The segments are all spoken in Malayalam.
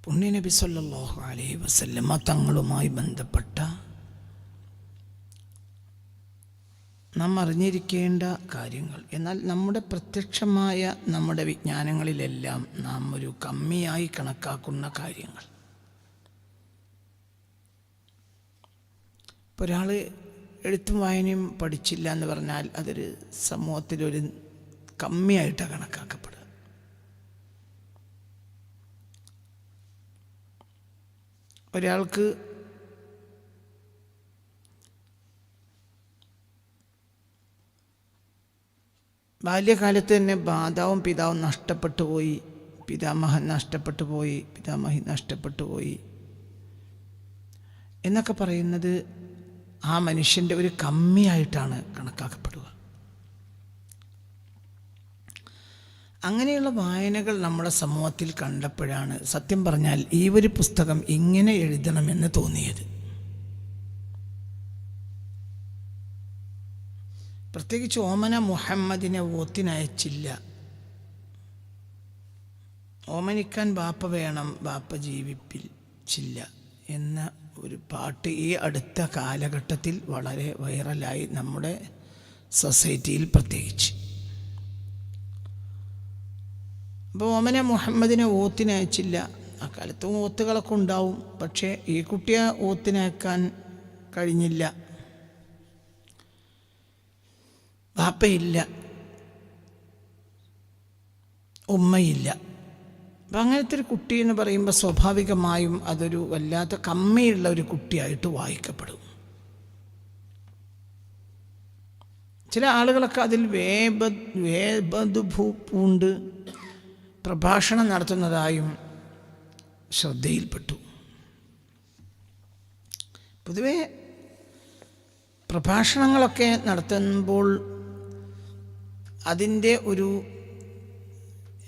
പുണ്യനബി സല്ലല്ലാഹു അലൈഹി വസല്ലമ തങ്ങളുമായി ബന്ധപ്പെട്ട നാം അറിഞ്ഞിരിക്കേണ്ട കാര്യങ്ങൾ, എന്നാൽ നമ്മുടെ പ്രത്യക്ഷമായ നമ്മുടെ വിജ്ഞാനങ്ങളിലെല്ലാം നാം ഒരു കമ്മിയായി കണക്കാക്കുന്ന കാര്യങ്ങൾ. ഇപ്പോൾ ഒരാൾ എഴുത്തും വായനയും പഠിച്ചില്ല എന്ന് പറഞ്ഞാൽ അതൊരു സമൂഹത്തിലൊരു കമ്മിയായിട്ടാണ് കണക്കാക്കപ്പെടുക. ഒരാൾക്ക് ബാല്യകാലത്ത് തന്നെ മാതാവും പിതാവും നഷ്ടപ്പെട്ടു പോയി, പിതാമഹൻ നഷ്ടപ്പെട്ടു പോയി, പിതാമഹി നഷ്ടപ്പെട്ടു പോയി എന്നൊക്കെ പറയുന്നത് ആ മനുഷ്യൻ്റെ ഒരു കമ്മിയായിട്ടാണ് കണക്കാക്കപ്പെടുക. അങ്ങനെയുള്ള വായനകൾ നമ്മുടെ സമൂഹത്തിൽ കണ്ടപ്പോഴാണ് സത്യം പറഞ്ഞാൽ ഈ ഒരു പുസ്തകം ഇങ്ങനെ എഴുതണമെന്ന് തോന്നിയത്. പ്രത്യേകിച്ച് ഓമന മുഹമ്മദിനെ ഓത്തിനയച്ചില്ല, ഓമനിക്കാൻ ബാപ്പ വേണം, ബാപ്പ ജീവിപ്പിച്ചില്ല എന്ന ഒരു പാട്ട് ഈ അടുത്ത കാലഘട്ടത്തിൽ വളരെ വൈറലായി നമ്മുടെ സൊസൈറ്റിയിൽ പ്രത്യേകിച്ച്. അപ്പോൾ ഓമന മുഹമ്മദിനെ ഓത്തിനയച്ചില്ല. അക്കാലത്തും ഓത്തുകളൊക്കെ ഉണ്ടാവും, പക്ഷേ ഈ കുട്ടിയെ ഓത്തിനയക്കാൻ കഴിഞ്ഞില്ല. ബാപ്പയില്ല, ഉമ്മയില്ല. അപ്പം അങ്ങനത്തെ ഒരു കുട്ടി എന്ന് പറയുമ്പോൾ സ്വാഭാവികമായും അതൊരു വല്ലാത്ത കമ്മിയുള്ള ഒരു കുട്ടിയായിട്ട് വായിക്കപ്പെടും. ചില ആളുകളൊക്കെ അതിൽ പൂണ്ട് പ്രഭാഷണം നടത്തുന്നതായും ശ്രദ്ധയിൽപ്പെട്ടു. പൊതുവെ പ്രഭാഷണങ്ങളൊക്കെ നടത്തുമ്പോൾ അതിൻ്റെ ഒരു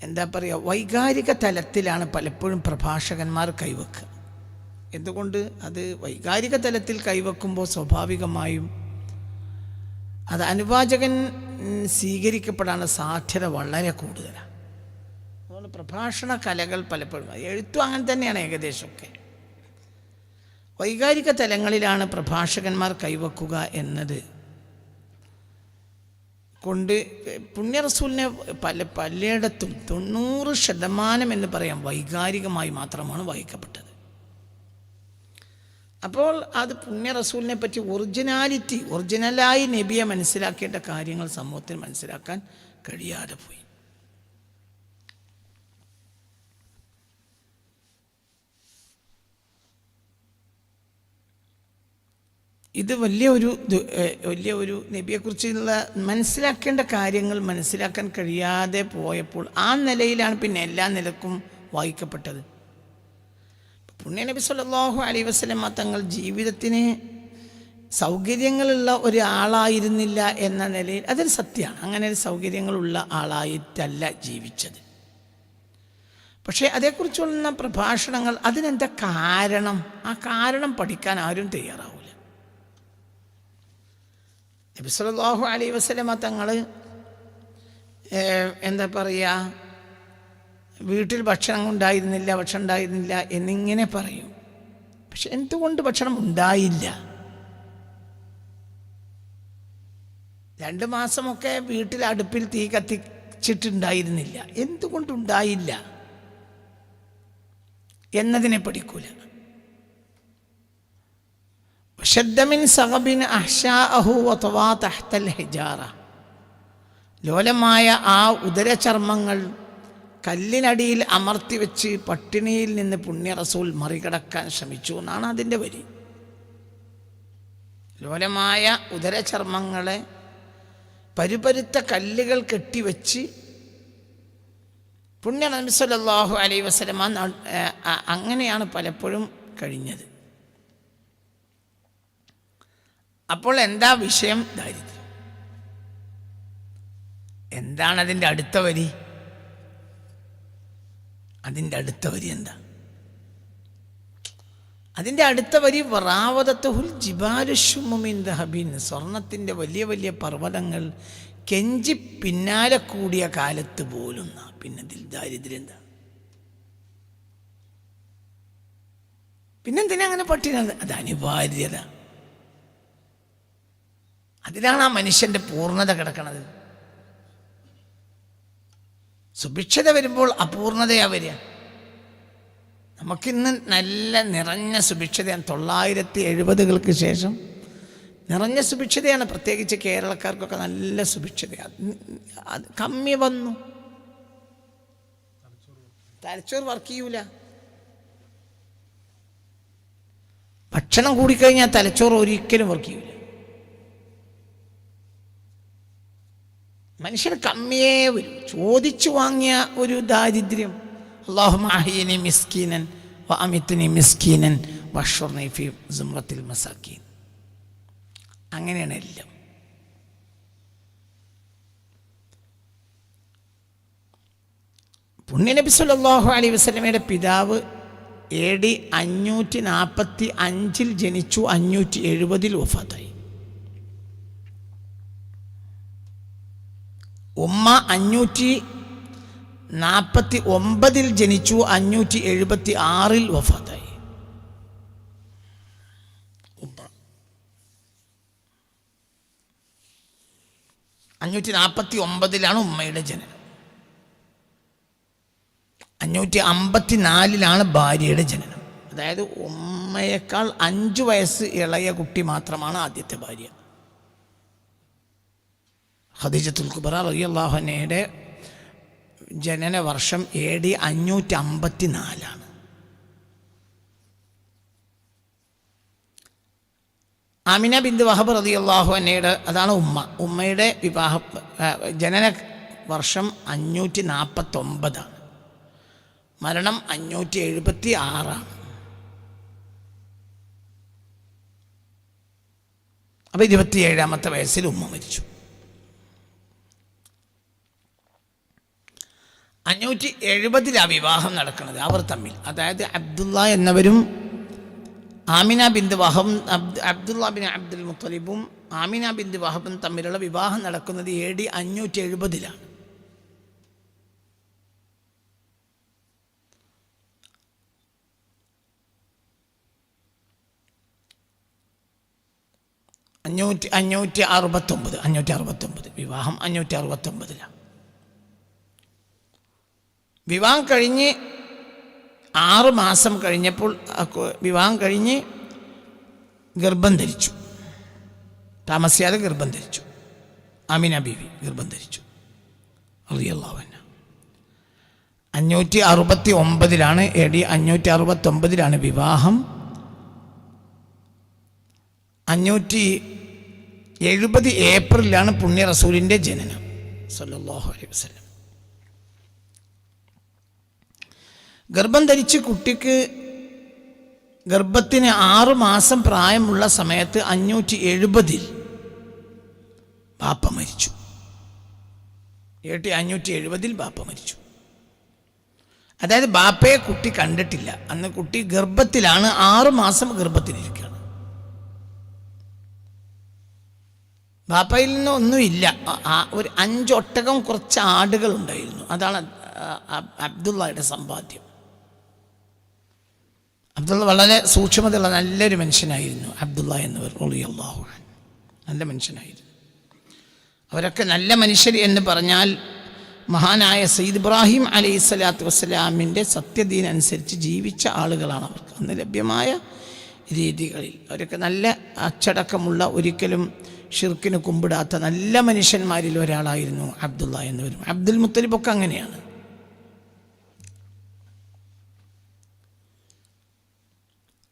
എന്താ പറയുക, വൈകാരിക തലത്തിലാണ് പലപ്പോഴും പ്രഭാഷകന്മാർ കൈവക്കുക. എന്തുകൊണ്ട്? അത് വൈകാരിക തലത്തിൽ കൈവെക്കുമ്പോൾ സ്വാഭാവികമായും അത് അനുവാചകൻ സ്വീകരിക്കപ്പെടാനുള്ള സാധ്യത വളരെ കൂടുതലാണ്. അതുകൊണ്ട് പ്രഭാഷണ കലകൾ പലപ്പോഴും, എഴുത്തും അങ്ങനെ തന്നെയാണ് ഏകദേശമൊക്കെ, വൈകാരിക തലങ്ങളിലാണ് പ്രഭാഷകന്മാർ കൈവക്കുക എന്നത് കൊണ്ട് പുണ്യ റസൂലിനെ പലയിടത്തും 90% എന്ന് പറയാം വൈകാരികമായി മാത്രമാണ് വായിക്കപ്പെട്ടത്. അപ്പോൾ അത് പുണ്യ റസൂലിനെ പറ്റി ഒറിജിനലായി നബിയെ മനസ്സിലാക്കേണ്ട കാര്യങ്ങൾ സമൂഹത്തിന് മനസ്സിലാക്കാൻ കഴിയാതെ പോയി. ഇത് വലിയൊരു നബിയെക്കുറിച്ചുള്ള മനസ്സിലാക്കേണ്ട കാര്യങ്ങൾ മനസ്സിലാക്കാൻ കഴിയാതെ പോയപ്പോൾ ആ നിലയിലാണ് പിന്നെ എല്ലാ നിലക്കും വായിക്കപ്പെട്ടത്. പുണ്യ നബി സല്ലല്ലാഹു അലൈഹി വസല്ലമ തങ്ങൾ ജീവിതത്തിന് സൗകര്യങ്ങളുള്ള ഒരാളായിരുന്നില്ല എന്ന നിലയിൽ അതൊരു സത്യമാണ്. അങ്ങനെ ഒരു സൗകര്യങ്ങളുള്ള ആളായിട്ടല്ല ജീവിച്ചത്. പക്ഷേ അതേക്കുറിച്ചുള്ള പ്രഭാഷണങ്ങൾ, അതിനെന്താ കാരണം, ആ കാരണം പഠിക്കാൻ ആരും തയ്യാറാവില്ല. നബി സല്ലല്ലാഹു അലൈഹി വസല്ലമ തങ്ങൾ എന്താ പറയുക, വീട്ടിൽ ഭക്ഷണം ഉണ്ടായിരുന്നില്ല എന്നിങ്ങനെ പറയും. പക്ഷെ എന്തുകൊണ്ട് ഭക്ഷണം ഉണ്ടായില്ല? 2 മാസമൊക്കെ വീട്ടിൽ അടുപ്പിൽ തീ കത്തിച്ചിട്ടുണ്ടായിരുന്നില്ല. എന്തുകൊണ്ടുണ്ടായില്ല എന്നതിനെ പഠിക്കൂല. ലോലമായ ആ ഉദരചർമ്മങ്ങൾ കല്ലിനടിയിൽ അമർത്തി വെച്ച് പട്ടിണിയിൽ നിന്ന് പുണ്യ റസൂൽ മറികടക്കാൻ ശ്രമിച്ചു എന്നാണ് അതിൻ്റെ വരി. ലോലമായ ഉദരചർമ്മങ്ങളെ പരുപരുത്ത കല്ലുകൾ കെട്ടിവെച്ച് പുണ്യ നബി സല്ലല്ലാഹു അലൈഹി വസല്ലമ അങ്ങനെയാണ് പലപ്പോഴും കഴിഞ്ഞത്. അപ്പോൾ എന്താ വിഷയം? ദാരിദ്ര്യം. എന്താണ് അതിൻ്റെ അടുത്ത വരി? എന്താ അതിൻ്റെ അടുത്ത വരി? വറാവദത്തുൽ ജിബാലുശുമ്മു മിൻ ദഹബിൻ. സ്വർണത്തിൻ്റെ വലിയ വലിയ പർവ്വതങ്ങൾ കെഞ്ചി പിന്നാലെ കൂടിയ കാലത്ത് പോലും. പിന്നെ അതിൽ ദാരിദ്ര്യം എന്താ? പിന്നെന്തിനാ അങ്ങനെ പട്ടിണി? അത് അനിവാര്യത. അതിലാണ് ആ മനുഷ്യൻ്റെ പൂർണ്ണത കിടക്കുന്നത്. സുഭിക്ഷത വരുമ്പോൾ അപൂർണതയാ വരിക. നമുക്കിന്ന് നല്ല നിറഞ്ഞ സുഭിക്ഷതയാണ്. 970-കൾക്ക് ശേഷം നിറഞ്ഞ സുഭിക്ഷതയാണ്. പ്രത്യേകിച്ച് കേരളക്കാർക്കൊക്കെ നല്ല സുഭിക്ഷതയാണ്. അത് കമ്മി വന്നു. തലച്ചോറ് വർക്ക് ചെയ്യൂല. ഭക്ഷണം കൂടിക്കഴിഞ്ഞാൽ തലച്ചോറ് ഒരിക്കലും വർക്ക് ചെയ്യൂല. മനുഷ്യന് കമ്മിയേ വരും. ചോദിച്ചു വാങ്ങിയ ഒരു ദാരിദ്ര്യം. അല്ലാഹുമ്മ അഹ്യിനി മിസ്കീനൻ വ അമിത്നി മിസ്കീനൻ വഹ്ശുർനി ഫീ സുംറത്തിൽ മസാക്കീൻ. അങ്ങനെയാണ് എല്ലാം. പുണ്യനബി സല്ലല്ലാഹു അലൈഹി വസല്ലമയുടെ പിതാവ് AD 545 ജനിച്ചു, 570 വഫാത്തായി. ഉമ്മ 549 ജനിച്ചു, 576 വഫാത്തായി. ഉമ്മ 549 ഉമ്മയുടെ ജനനം. 554 ഭാര്യയുടെ ജനനം. അതായത് ഉമ്മയേക്കാൾ 5 വയസ്സ് ഇളയ കുട്ടി മാത്രമാണ് ആദ്യത്തെ ഭാര്യ. ഖദീജത്തുൽ കുബ്ര റളിയല്ലാഹു അൻഹയുടെ ജനന വർഷം AD 554. ആമിന ബിന്ത് വഹബ് റളിയല്ലാഹു അൻഹയുടെ അതാണ് ഉമ്മ. ഉമ്മയുടെ ജനന വർഷം 549. മരണം 576. അപ്പോൾ 27-ാമത്തെ വയസ്സിൽ ഉമ്മ മരിച്ചു. 570 വിവാഹം നടക്കുന്നത് അവർ തമ്മിൽ. അതായത് അബ്ദുള്ള എന്നവരും ആമിന ബിന്ത് വഹബും അബ്ദുള്ള ബിൻ അബ്ദുൽ മുത്തലിബും ആമിന ബിന്ത് വഹബും തമ്മിലുള്ള വിവാഹം നടക്കുന്നത് AD 570. 569 വിവാഹം 569. വിവാഹം കഴിഞ്ഞ് 6 മാസം കഴിഞ്ഞപ്പോൾ വിവാഹം കഴിഞ്ഞ് ഗർഭം ധരിച്ചു. താമസിയാതെ ഗർഭം ധരിച്ചു. ആമിന ബീവി ഗർഭം ധരിച്ചു റളിയല്ലാഹു അൻഹ. 569 AD 569 വിവാഹം. 570 ഏപ്രിലാണ് പുണ്യ റസൂലിൻ്റെ ജനനം സല്ലല്ലാഹു അലൈഹി വസല്ലം. ഗർഭം ധരിച്ച് കുട്ടിക്ക് ഗർഭത്തിന് 6 മാസം പ്രായമുള്ള സമയത്ത് 570 ബാപ്പ മരിച്ചു. AD 570 ബാപ്പ മരിച്ചു. അതായത് ബാപ്പയെ കുട്ടി കണ്ടിട്ടില്ല. അന്ന് കുട്ടി ഗർഭത്തിലാണ്, 6 മാസം ഗർഭത്തിലിരിക്കുകയാണ്. ബാപ്പയിൽ നിന്ന് ഒന്നുമില്ല. ഒരു 5 ഒട്ടകം, കുറച്ച് ആടുകൾ ഉണ്ടായിരുന്നു. അതാണ് അബ്ദുള്ളയുടെ സമ്പാദ്യം. അബ്ദുള്ള വളരെ സൂക്ഷ്മതയുള്ള നല്ലൊരു മനുഷ്യനായിരുന്നു. അബ്ദുള്ള എന്നവർ റളിയല്ലാഹു അൻഹു നല്ല മനുഷ്യനായിരുന്നു. അവരൊക്കെ നല്ല മനുഷ്യർ എന്ന് പറഞ്ഞാൽ മഹാനായ സയ്യിദ് ഇബ്രാഹിം അലൈഹിസ്സലാത്തു വസ്സലാമിൻ്റെ സത്യദീൻ അനുസരിച്ച് ജീവിച്ച ആളുകളാണ്. അവർക്ക് അന്ന് ലഭ്യമായ രീതികളിൽ അവരൊക്കെ നല്ല അച്ചടക്കമുള്ള, ഒരിക്കലും ഷിർക്കിന് കുമ്പിടാത്ത നല്ല മനുഷ്യന്മാരിൽ ഒരാളായിരുന്നു അബ്ദുള്ള എന്നവരും. അബ്ദുൽ മുത്തലിബൊക്കെ അങ്ങനെയാണ്.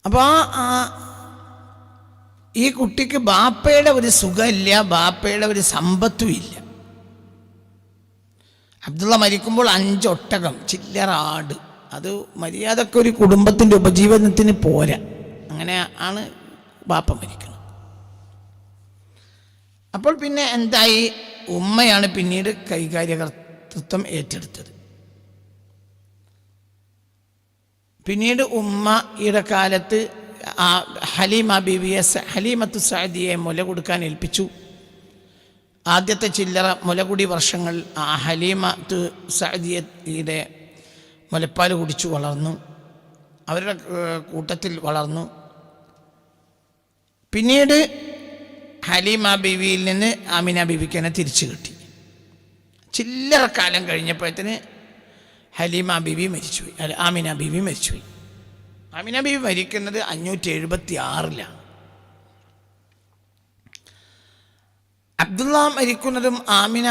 അപ്പോൾ ഈ കുട്ടിക്ക് ബാപ്പയുടെ ഒരു സുഖമില്ല, ബാപ്പയുടെ ഒരു സമ്പത്തും ഇല്ല. അബ്ദുള്ള മരിക്കുമ്പോൾ 5 ഒട്ടകം, ചില്ലറ ആട്, അത് മര്യാദക്ക് ഒരു കുടുംബത്തിൻ്റെ ഉപജീവനത്തിന് പോരാ. അങ്ങനെ ആണ് ബാപ്പ മരിക്കുന്നത്. അപ്പോൾ പിന്നെ എന്തായി? ഉമ്മയാണ് പിന്നീട് കൈകാര്യകർത്തൃത്വം ഏറ്റെടുത്തത്. പിന്നീട് ഉമ്മയുടെ കാലത്ത് ഹലീമ ബീവിയെ, ഹലീമത്തു സഅദിയെ മുല കൊടുക്കാൻ ഏൽപ്പിച്ചു. ആദ്യത്തെ ചില്ലറ മുലകുടി വർഷങ്ങൾ ഹലീമത്തു സഅദിയുടെ മുലപ്പാൽ കുടിച്ചു വളർന്നു. അവരുടെ കൂട്ടത്തിൽ വളർന്നു. പിന്നീട് ഹലീമ ബീവിയിൽ നിന്ന് ആമിന ബീവിക്ക് തന്നെ തിരിച്ചു കിട്ടി. ചില്ലറ കാലം കഴിഞ്ഞപ്പോഴത്തേന് ഹലീമ ബീവി മരിച്ചുപോയി. അല്ല, ആമിന ബീവി മരിച്ചുപോയി. ആമിന ബീവി മരിക്കുന്നത് 576-ലാണ്. അബ്ദുള്ള മരിക്കുന്നതും ആമിന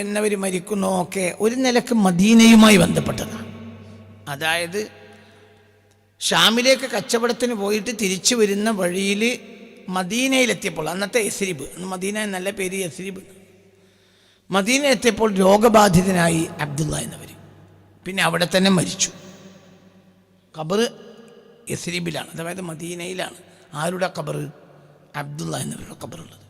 എന്നവർ മരിക്കുന്നതും ഒക്കെ ഒരു നിലക്ക് മദീനയുമായി ബന്ധപ്പെട്ടതാണ്. അതായത് ഷാമിലേക്ക് കച്ചവടത്തിന് പോയിട്ട് തിരിച്ചു വരുന്ന വഴിയിൽ മദീനയിലെത്തിയപ്പോൾ, അന്നത്തെ യസ്രിബ്, മദീന എന്നല്ല പേര്, യസ്രിബ്, മദീനയിലെത്തിയപ്പോൾ രോഗബാധിതനായി അബ്ദുള്ള എന്നവർ. പിന്നെ അവിടെ തന്നെ മരിച്ചു. ഖബർ യസ്രിബിലാണ്, അതായത് മദീനയിലാണ്. ആരുടെ ഖബർ? അബ്ദുള്ള എന്നവരുടെ ഖബറുള്ളത്.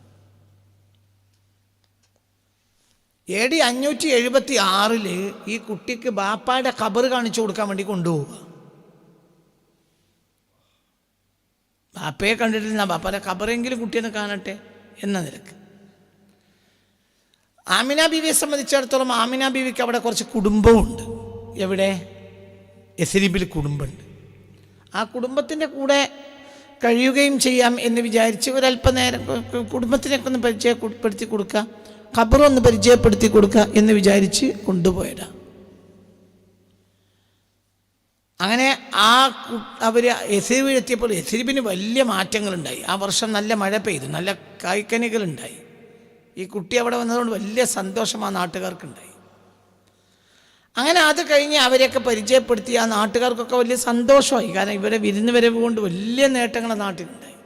AD 576 ഈ കുട്ടിക്ക് ബാപ്പായുടെ ഖബർ കാണിച്ചു കൊടുക്കാൻ വേണ്ടി കൊണ്ടുപോവുക. ബാപ്പയെ കണ്ടിട്ടില്ല, ബാപ്പായുടെ ഖബറെങ്കിലും കുട്ടിയെ കാണട്ടെ എന്ന നിലക്ക്. ആമിന ബീവിയെ സംബന്ധിച്ചിടത്തോളം ആമിന ബീവിക്ക് അവിടെ കുറച്ച് കുടുംബമുണ്ട്. എവിടെ? യസ്രിബിൽ കുടുംബമുണ്ട്. ആ കുടുംബത്തിൻ്റെ കൂടെ കഴിയുകയും ചെയ്യാം എന്ന് വിചാരിച്ച് ഒരല്പനേരം കുടുംബത്തിനൊക്കെ ഒന്ന് പരിചയപ്പെടുത്തി കൊടുക്കുക, ഖബറൊന്ന് പരിചയപ്പെടുത്തി കൊടുക്കുക എന്ന് വിചാരിച്ച് കൊണ്ടുപോയതാണ്. അങ്ങനെ അവർ യസ്രിബിലെത്തിയപ്പോൾ യസ്രിബിന് വലിയ മാറ്റങ്ങളുണ്ടായി. ആ വർഷം നല്ല മഴ പെയ്തു, നല്ല കായ്ക്കനികളുണ്ടായി. ഈ കുട്ടി അവിടെ വന്നതുകൊണ്ട് വലിയ സന്തോഷം ആ നാട്ടുകാർക്കുണ്ടായി. അങ്ങനെ അത് കഴിഞ്ഞ് അവരെയൊക്കെ പരിചയപ്പെടുത്തി ആ നാട്ടുകാർക്കൊക്കെ വലിയ സന്തോഷമായി. കാരണം ഇവിടെ വിരുന്ന് വരവ് കൊണ്ട് വലിയ നേട്ടങ്ങൾ നാട്ടിലുണ്ടായി.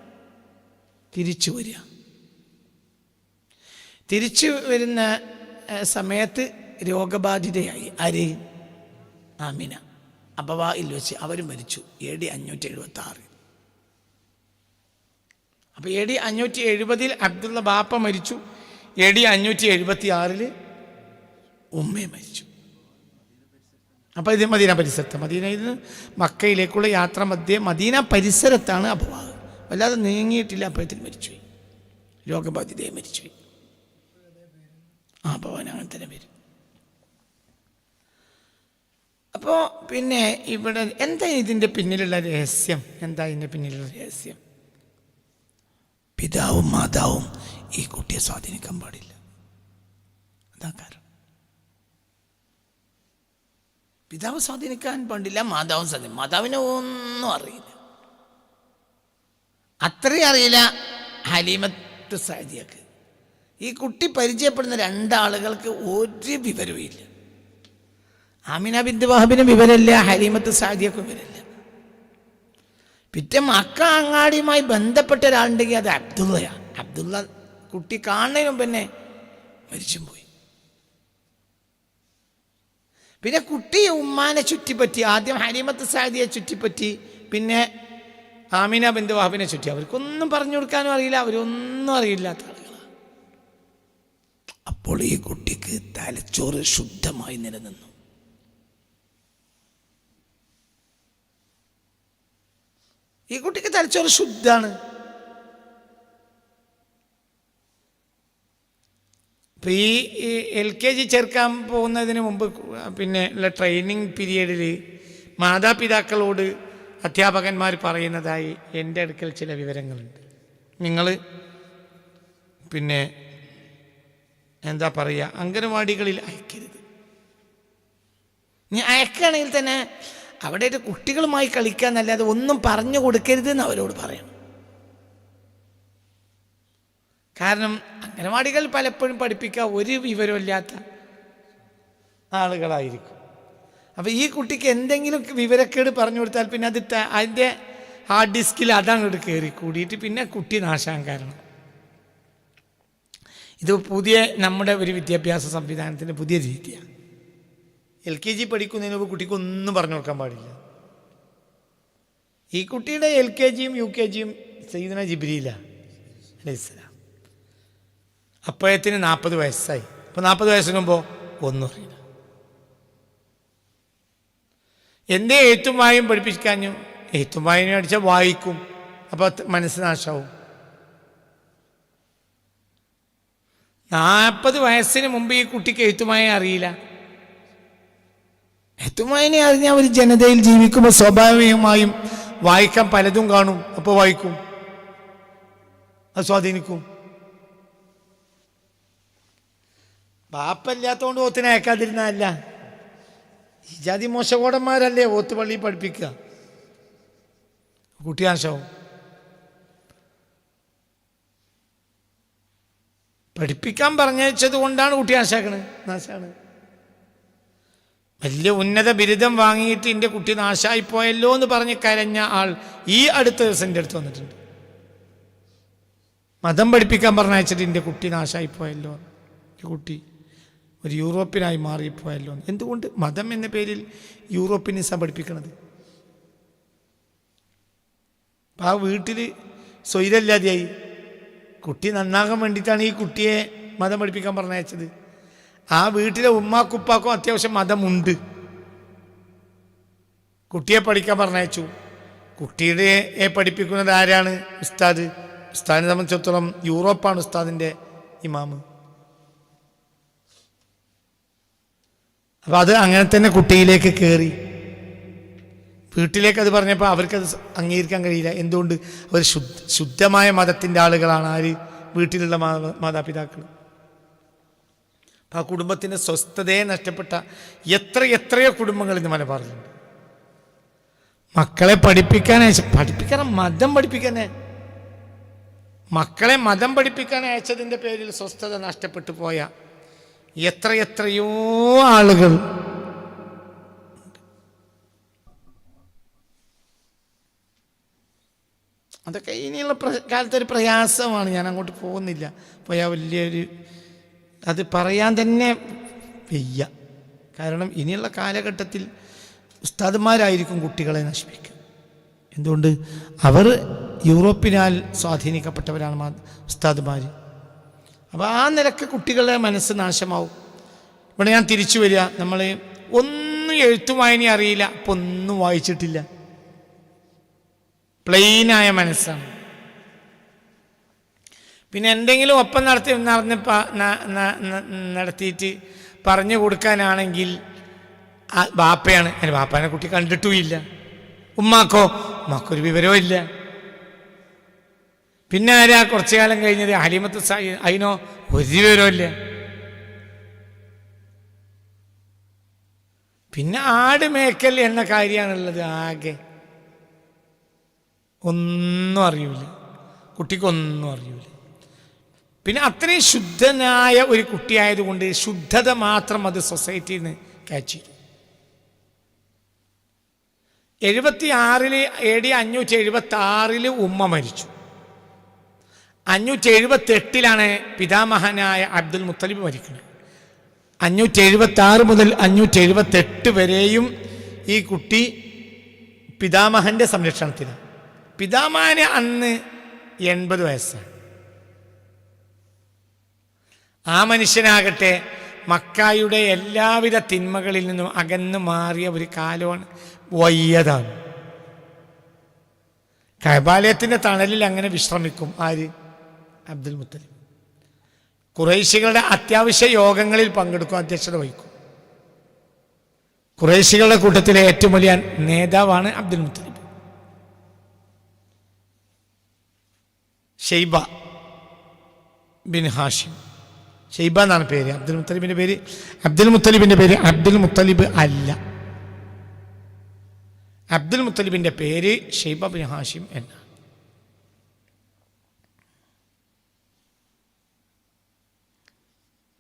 തിരിച്ചു വരുന്ന സമയത്ത് രോഗബാധിതയായി. ആര്? ആമിന. അബവായിൽ വെച്ച് അവർ മരിച്ചു. AD 576. അപ്പോൾ AD 570 അബ്ദുള്ള ബാപ്പ മരിച്ചു. AD 576 ഉമ്മയെ മരിച്ചു. അപ്പോൾ ഇത് മദീന പരിസരത്ത്, മദീനയിൽ നിന്ന് മക്കയിലേക്കുള്ള യാത്ര മധ്യേ മദീന പരിസരത്താണ് അബവാ. വല്ലാതെ നീങ്ങിയിട്ടില്ല, അപ്പോഴത്തേന് മരിച്ചുപോയി. രോഗബാധിതയെ മരിച്ചുപോയി. ഭവൻ അങ്ങനെ തന്നെ വരും. അപ്പോൾ പിന്നെ ഇവിടെ എന്താ ഇതിൻ്റെ പിന്നിലുള്ള രഹസ്യം? എന്താ ഇതിൻ്റെ പിന്നിലുള്ള രഹസ്യം? പിതാവും മാതാവും ഈ കുട്ടിയെ സ്വാധീനിക്കാൻ പാടില്ല. അതാ കാരണം. പിതാവ് സ്വാധീനിക്കാൻ പാടില്ല, മാതാവും മാതാവിനെ ഒന്നും അറിയില്ല. അത്രയും അറിയില്ല ഹലീമത്ത് സഅദിയക്ക്. ഈ കുട്ടി പരിചയപ്പെടുന്ന 2 ആളുകൾക്ക് ഒരു വിവരവും ഇല്ല. ആമിന ബിന്ത് വഹബിന് വിവരമില്ല, ഹലീമത്ത് സഅദിയക്ക് വിവരമില്ല. പിന്നെ മക്ക അങ്ങാടിയുമായി ബന്ധപ്പെട്ട ഒരാളുണ്ടെങ്കിൽ അത് അബ്ദുള്ളയാണ്. അബ്ദുള്ള കുട്ടി കാണുന്നതിന് മുമ്പ് തന്നെ മരിച്ചും പോയി. പിന്നെ കുട്ടി ഉമ്മാനെ ചുറ്റിപ്പറ്റി. ആദ്യം ഹലീമത്ത് സഅദിയെ ചുറ്റിപ്പറ്റി, പിന്നെ ആമിന ബിന്ത് വഹബിനെ ചുറ്റി. അവർക്കൊന്നും പറഞ്ഞു കൊടുക്കാനും അറിയില്ല, അവരൊന്നും അറിയില്ലാത്ത ആളുകളാണ്. അപ്പോൾ ഈ കുട്ടിക്ക് തലച്ചോറ് ശുദ്ധമായി നിലനിന്നു. ഈ കുട്ടിക്ക് തലച്ചോറ് ശുദ്ധമാണ്. ഇപ്പം ഈ LKG ചേർക്കാൻ പോകുന്നതിന് മുമ്പ് പിന്നെ ഉള്ള ട്രെയിനിങ് പീരീഡിൽ മാതാപിതാക്കളോട് അധ്യാപകന്മാർ പറയുന്നതായി എൻ്റെ അടുക്കൽ ചില വിവരങ്ങളുണ്ട്. നിങ്ങൾ പിന്നെ എന്താ പറയുക, അംഗനവാടികളിൽ അയക്കരുത്. നീ അയക്കുകയാണെങ്കിൽ തന്നെ അവിടെ കുട്ടികളുമായി കളിക്കാന്നല്ലാതെ ഒന്നും പറഞ്ഞു കൊടുക്കരുത് എന്ന് അവരോട് പറയണം. കാരണം അംഗനവാടികൾ പലപ്പോഴും പഠിപ്പിക്കുക ഒരു വിവരമില്ലാത്ത ആളുകളായിരിക്കും. അപ്പോൾ ഈ കുട്ടിക്ക് എന്തെങ്കിലും വിവരക്കേട് പറഞ്ഞു കൊടുത്താൽ പിന്നെ അത് അതിൻ്റെ ഹാർഡ് ഡിസ്കിൽ അതങ്ങോട്ട് കയറി കൂടിയിട്ട് പിന്നെ കുട്ടി നാശാൻ കാരണം. ഇത് പുതിയ നമ്മുടെ ഒരു വിദ്യാഭ്യാസ സംവിധാനത്തിൻ്റെ പുതിയ രീതിയാണ്. LKG പഠിക്കുന്നതിന് മുമ്പ് കുട്ടിക്ക് ഒന്നും പറഞ്ഞു കൊടുക്കാൻ പാടില്ല. ഈ കുട്ടിയുടെ LKGയും UKGയും സയ്യിദുനാ ജിബ്രീല അലൈഹിസ്സലാം. അപ്പോഴത്തിന് 40 വയസ്സായി. അപ്പോൾ 40 വയസ്സിന് മുമ്പോ ഒന്നും അറിയില്ല. എന്തേ എഴുത്തും വായും പഠിപ്പിക്കാഞ്ഞു? എഴുത്തും വായനയും അടിച്ചാൽ വായിക്കും, അപ്പോൾ മനസ്സ് നാശാവും. 40 വയസ്സിന് മുമ്പ് ഈ കുട്ടിക്ക് എഴുത്തുമായി അറിയില്ല. എത്തുമായിനെ അറിഞ്ഞാൽ ഒരു ജനതയിൽ ജീവിക്കുമ്പോൾ സ്വാഭാവികമായും വായിക്കാൻ പലതും കാണും. അപ്പോൾ വായിക്കും, അത് സ്വാധീനിക്കും. ബാപ്പല്ലാത്തോണ്ട് ഓത്തിനെ അയക്കാതിരുന്നല്ല. ഈ ജാതി മോശകോടന്മാരല്ലേ ഓത്ത് പള്ളി പഠിപ്പിക്കുക. കുട്ടി നാശവും. പഠിപ്പിക്കാൻ പറഞ്ഞത് കൊണ്ടാണ് കുട്ടി നാശാണ്. വലിയ ഉന്നത ബിരുദം വാങ്ങിയിട്ട് എൻ്റെ കുട്ടി നാശായിപ്പോയല്ലോ എന്ന് പറഞ്ഞ് കരഞ്ഞ ആൾ ഈ അടുത്ത ദിവസം എൻ്റെ അടുത്ത് വന്നിട്ടുണ്ട്. മതം പഠിപ്പിക്കാൻ പറഞ്ഞയച്ചിട്ട് എൻ്റെ കുട്ടി നാശായിപ്പോയല്ലോ, എൻ്റെ കുട്ടി ഒരു യൂറോപ്യനായി മാറിപ്പോയല്ലോ. എന്തുകൊണ്ട്? മതം എന്ന പേരിൽ യൂറോപ്യനിസം പഠിപ്പിക്കണത്. ആ വീട്ടിൽ സ്വൈരമില്ലാതെയായി. കുട്ടി നന്നാകാൻ വേണ്ടിയിട്ടാണ് ഈ കുട്ടിയെ മതം പഠിപ്പിക്കാൻ പറഞ്ഞയച്ചത്. ആ വീട്ടിലെ ഉമ്മാക്കുപ്പാക്കും അത്യാവശ്യം മതമുണ്ട്. കുട്ടിയെ പഠിക്കാൻ പറഞ്ഞയച്ചു. കുട്ടിയുടെ പഠിപ്പിക്കുന്നത് ആരാണ്? ഉസ്താദ്. ഉസ്താദിനെ സംബന്ധിച്ചിടത്തോളം യൂറോപ്പാണ് ഉസ്താദിൻ്റെ ഇമാമ്. അപ്പം അത് അങ്ങനെ തന്നെ കുട്ടിയിലേക്ക് കയറി. വീട്ടിലേക്ക് അത് പറഞ്ഞപ്പോൾ അവർക്കത് അംഗീകരിക്കാൻ കഴിയില്ല. എന്തുകൊണ്ട്? അവർ ശുദ്ധമായ മതത്തിൻ്റെ ആളുകളാണ്. ആര്? വീട്ടിലുള്ള മാതാപിതാക്കൾ. ആ കുടുംബത്തിൻ്റെ സ്വസ്ഥതയെ നഷ്ടപ്പെട്ട എത്രയോ കുടുംബങ്ങൾ ഇന്ന് മലബാറിലുണ്ട്. മക്കളെ പഠിപ്പിക്കാൻ മതം പഠിപ്പിക്കാനേ മക്കളെ മതം പഠിപ്പിക്കാൻ അയച്ചതിൻ്റെ പേരിൽ സ്വസ്ഥത നഷ്ടപ്പെട്ടു പോയ എത്രയോ ആളുകൾ. അതൊക്കെ ഇനിയുള്ള കാലത്തൊരു പ്രയാസമാണ്. ഞാൻ അങ്ങോട്ട് പോകുന്നില്ല. പോയാൽ വലിയൊരു അത് പറയാൻ തന്നെ വയ്യ. കാരണം ഇനിയുള്ള കാലഘട്ടത്തിൽ ഉസ്താദന്മാരായിരിക്കും കുട്ടികളെ നശിപ്പിക്കുക. എന്തുകൊണ്ട്? അവർ യൂറോപ്പിനാൽ സ്വാധീനിക്കപ്പെട്ടവരാണ് ഉസ്താദുമാർ. അപ്പോൾ ആ നിലക്ക് കുട്ടികളുടെ മനസ്സ് നാശമാവും. ഇവിടെ ഞാൻ തിരിച്ചു വരിക. നമ്മൾ ഒന്നും എഴുത്തും വായന അറിയില്ല, അപ്പോൾ ഒന്നും വായിച്ചിട്ടില്ല. പ്ലെയിനായ മനസ്സാണ്. പിന്നെ എന്തെങ്കിലും ഒപ്പം നടത്തിയിട്ട് പറഞ്ഞു കൊടുക്കാനാണെങ്കിൽ ബാപ്പയാണ്. അതിന് ബാപ്പാനെ കുട്ടി കണ്ടിട്ടുമില്ല. ഉമ്മാക്കൊരു വിവരവും ഇല്ല. പിന്നെ ആരാ കുറച്ചു കാലം കഴിഞ്ഞത്? ഹലീമത്ത് അതിനോ ഒരു വിവരവും ഇല്ല. പിന്നെ ആട് മേക്കൽ എന്ന കാര്യമാണുള്ളത്. ആകെ ഒന്നും അറിയൂല, കുട്ടിക്കൊന്നും അറിയൂല. പിന്നെ അത്രയും ശുദ്ധനായ ഒരു കുട്ടിയായതുകൊണ്ട് ശുദ്ധത മാത്രം അത് സൊസൈറ്റിയിൽ നിന്ന് ക്യാച്ച് ചെയ്തു. AD 576 ഉമ്മ മരിച്ചു. 578 പിതാമഹനായ അബ്ദുൽ മുത്തലിബ് മരിക്കുന്നത്. 576 മുതൽ 578 വരെയും ഈ കുട്ടി പിതാമഹന്റെ സംരക്ഷണത്തിലാണ്. പിതാമഹന് അന്ന് 80 വയസ്സാണ്. ആ മനുഷ്യനാകട്ടെ മക്കായുടെ എല്ലാവിധ തിന്മകളിൽ നിന്നും അകന്നു മാറിയ ഒരു കാലമാണ്. വയ്യതാണ്. കഅബാലയത്തിൻ്റെ തണലിൽ അങ്ങനെ വിശ്രമിക്കും. ആര്? അബ്ദുൽ മുത്തലിബ്. ഖുറൈശികളുടെ അത്യാവശ്യ യോഗങ്ങളിൽ പങ്കെടുക്കും, അധ്യക്ഷത വഹിക്കും. ഖുറൈശികളുടെ കൂട്ടത്തിലെ ഏറ്റവും വലിയ നേതാവാണ് അബ്ദുൽ മുത്തലിബ്. ഷൈബ ബിൻ ഹാഷിം. ഷൈബ എന്നാണ് പേര്. അബ്ദുൽ മുത്തലിബിൻ്റെ പേര് അബ്ദുൽ മുത്തലിബ് അല്ല. അബ്ദുൽ മുത്തലിബിൻ്റെ പേര് ഷൈബ ബിൻ ഹാഷിം എന്നാണ്.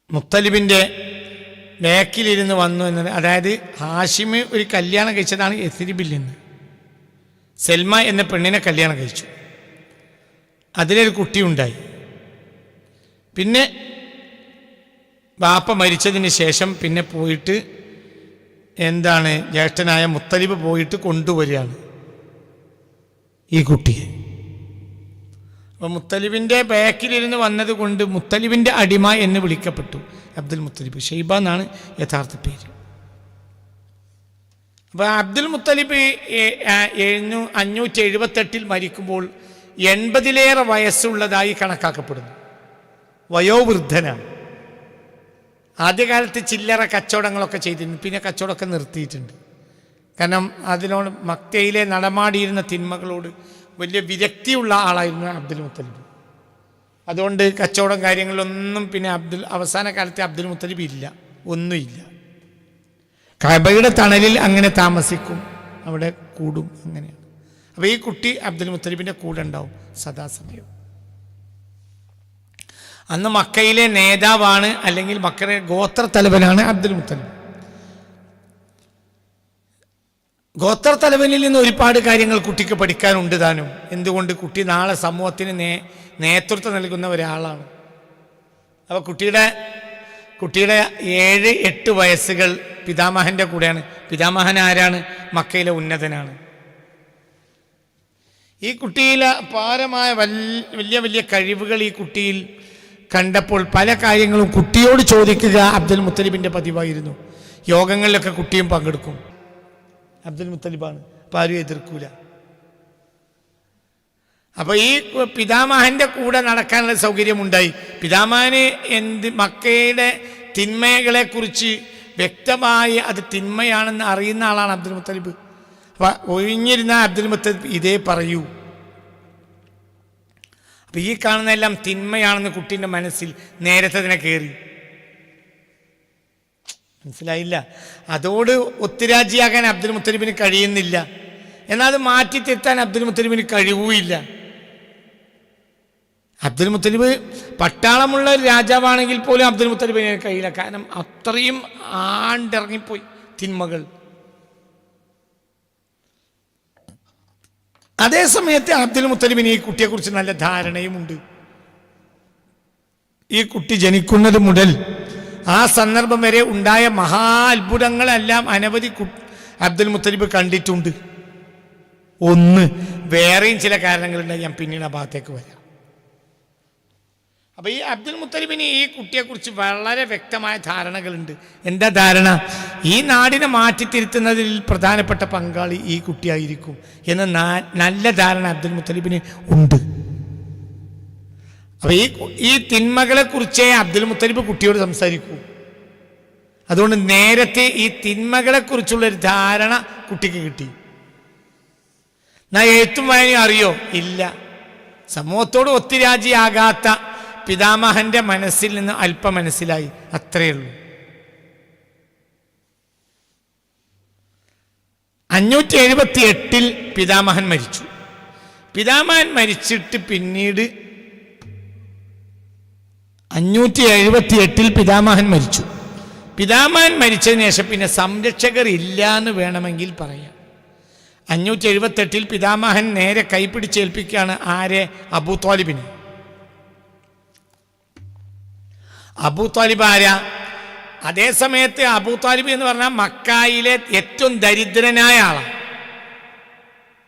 മുത്തലിബിൻ്റെ ബാക്കിലിരുന്ന് വന്നു എന്നത്, അതായത് ഹാഷിം ഒരു കല്യാണം കഴിച്ചതാണ് യസ്രിബിൽ നിന്ന്. സെൽമ എന്ന പെണ്ണിനെ കല്യാണം കഴിച്ചു. അതിലൊരു കുട്ടിയുണ്ടായി. പിന്നെ ബാപ്പ മരിച്ചതിന് ശേഷം പിന്നെ പോയിട്ട് ജ്യേഷ്ഠനായ മുത്തലിബ് പോയിട്ട് കൊണ്ടുവരികയാണ് ഈ കുട്ടിയെ. അപ്പോൾ മുത്തലിബിൻ്റെ ബാക്കിലിരുന്ന് വന്നത് കൊണ്ട് മുത്തലിബിൻ്റെ അടിമ എന്ന് വിളിക്കപ്പെട്ടു അബ്ദുൽ മുത്തലിബ്. ഷൈബ എന്നാണ് യഥാർത്ഥ പേര്. അപ്പോൾ അബ്ദുൽ മുത്തലിബ് 578 മരിക്കുമ്പോൾ 80-ലേറെ വയസ്സുള്ളതായി കണക്കാക്കപ്പെടുന്നു. വയോവൃദ്ധനാണ്. ആദ്യകാലത്ത് ചില്ലറ കച്ചവടങ്ങളൊക്കെ ചെയ്തിരുന്നു, പിന്നെ കച്ചവടമൊക്കെ നിർത്തിയിട്ടുണ്ട്. കാരണം അതിനോട് മക്കയിലെ നടമാടിയിരുന്ന തിന്മകളോട് വലിയ വിരക്തിയുള്ള ആളായിരുന്നു അബ്ദുൽ മുത്തലിബ്. അതുകൊണ്ട് കച്ചവടം കാര്യങ്ങളിലൊന്നും പിന്നെ അവസാന കാലത്തെ അബ്ദുൽ മുത്തലിബ് ഇല്ല, ഒന്നുമില്ല. കഅബയുടെ തണലിൽ അങ്ങനെ താമസിക്കും, അവിടെ കൂടും, അങ്ങനെയാണ്. അപ്പോൾ ഈ കുട്ടി അബ്ദുൽ മുത്തലിബിൻ്റെ കൂടെ ഉണ്ടാവും സദാസമയം. അന്ന് മക്കയിലെ നേതാവാണ്, അല്ലെങ്കിൽ മക്കയുടെ ഗോത്രത്തലവനാണ് അബ്ദുൽ മുത്തലിബ്. ഗോത്രത്തലവനിൽ നിന്ന് ഒരുപാട് കാര്യങ്ങൾ കുട്ടിക്ക് പഠിക്കാനുണ്ട് താനും. എന്തുകൊണ്ട്? കുട്ടി നാളെ സമൂഹത്തിന് നേതൃത്വം നൽകുന്ന ഒരാളാണ്. അപ്പോൾ കുട്ടിയുടെ 7-8 വയസ്സുകൾ പിതാമഹൻ്റെ കൂടെയാണ്. പിതാമഹൻ ആരാണ്? മക്കയിലെ ഉന്നതനാണ്. ഈ കുട്ടിയിൽ അപാരമായ വലിയ വലിയ കഴിവുകൾ ഈ കുട്ടിയിൽ കണ്ടപ്പോൾ പല കാര്യങ്ങളും കുട്ടിയോട് ചോദിക്കുക അബ്ദുൽ മുത്തലിബിൻ്റെ പതിവായിരുന്നു. യോഗങ്ങളിലൊക്കെ കുട്ടിയും പങ്കെടുക്കും. അബ്ദുൽ മുത്തലിബാണ്, അപ്പോൾ ആരും എതിർക്കൂല. അപ്പോൾ ഈ പിതാമഹൻ്റെ കൂടെ നടക്കാനുള്ള സൗകര്യമുണ്ടായി. പിതാമഹന് മക്കയുടെ തിന്മകളെക്കുറിച്ച് വ്യക്തമായി അത് തിന്മയാണെന്ന് അറിയുന്ന ആളാണ് അബ്ദുൽ മുത്തലിബ്. അപ്പം ഒഴിഞ്ഞിരുന്ന അബ്ദുൽ മുത്തലിബ് ഇതേ പറയൂ. അപ്പം ഈ കാണുന്നതെല്ലാം തിന്മയാണെന്ന് കുട്ടീൻ്റെ മനസ്സിൽ നേരത്തെ തന്നെ കയറി. മനസ്സിലായില്ല? അതോട് ഒത്തുരാജിയാകാൻ അബ്ദുൽ മുത്തലിബിന് കഴിയുന്നില്ല. എന്നാൽ അത് മാറ്റി തിരുത്താൻ അബ്ദുൽ മുത്തലിബിന് കഴിവുമില്ല. അബ്ദുൽ മുത്തലിബ് പട്ടാളമുള്ള ഒരു രാജാവാണെങ്കിൽ പോലും അബ്ദുൽ മുത്തലിബിന് കഴിയില്ല. കാരണം അത്രയും ആണ്ടിറങ്ങിപ്പോയി തിന്മകൾ. അതേ സമയത്ത് അബ്ദുൽ മുത്തലിബിന് ഈ കുട്ടിയെക്കുറിച്ച് നല്ല ധാരണയുമുണ്ട്. ഈ കുട്ടി ജനിക്കുന്നത് മുതൽ ആ സന്ദർഭം വരെ ഉണ്ടായ മഹാ അത്ഭുതങ്ങളെല്ലാം അനവധി അബ്ദുൽ മുത്തലിബ് കണ്ടിട്ടുണ്ട്. വേറെയും ചില കാരണങ്ങളുണ്ടായി, ഞാൻ പിന്നീട് ആ ഭാഗത്തേക്ക് വരാം. അപ്പോൾ ഈ അബ്ദുൽ മുത്തലിബിന് ഈ കുട്ടിയെക്കുറിച്ച് വളരെ വ്യക്തമായ ധാരണകളുണ്ട്. എന്താ ധാരണ? ഈ നാടിനെ മാറ്റിത്തിരുത്തുന്നതിൽ പ്രധാനപ്പെട്ട പങ്കാളി ഈ കുട്ടിയായിരിക്കും എന്ന നല്ല ധാരണ അബ്ദുൽ മുത്തലിബിന് ഉണ്ട്. അപ്പോൾ ഈ തിന്മകളെക്കുറിച്ചേ അബ്ദുൽ മുത്തലിബ് കുട്ടിയോട് സംസാരിക്കൂ. അതുകൊണ്ട് നേരത്തെ ഈ തിന്മകളെക്കുറിച്ചുള്ളൊരു ധാരണ കുട്ടിക്ക് കിട്ടി. എഴുത്തും വായനയും അറിയോ? ഇല്ല. സമൂഹത്തോട് ഒത്തുരാജിയാകാത്ത പിതാമഹന്റെ മനസ്സിൽ നിന്ന് അല്പം മനസ്സിലായി, അത്രയേ ഉള്ളൂ. 578 പിതാമഹൻ മരിച്ചു. പിതാമഹൻ മരിച്ചിട്ട് പിന്നീട് 578 പിതാമഹൻ മരിച്ചു. പിതാമഹൻ മരിച്ചതിന് ശേഷം പിന്നെ സംരക്ഷകർ ഇല്ല എന്ന് വേണമെങ്കിൽ പറയാം. 578 പിതാമഹൻ നേരെ കൈപ്പിടിച്ചേൽപ്പിക്കുകയാണ് ആരെ? അബൂ ത്വാലിബിനെ. അബൂ ത്വാലിബ് ആരാ? അതേ സമയത്ത് അബൂ ത്വാലിബ് എന്ന് പറഞ്ഞാൽ മക്കായിലെ ഏറ്റവും ദരിദ്രനായ ആളാണ്.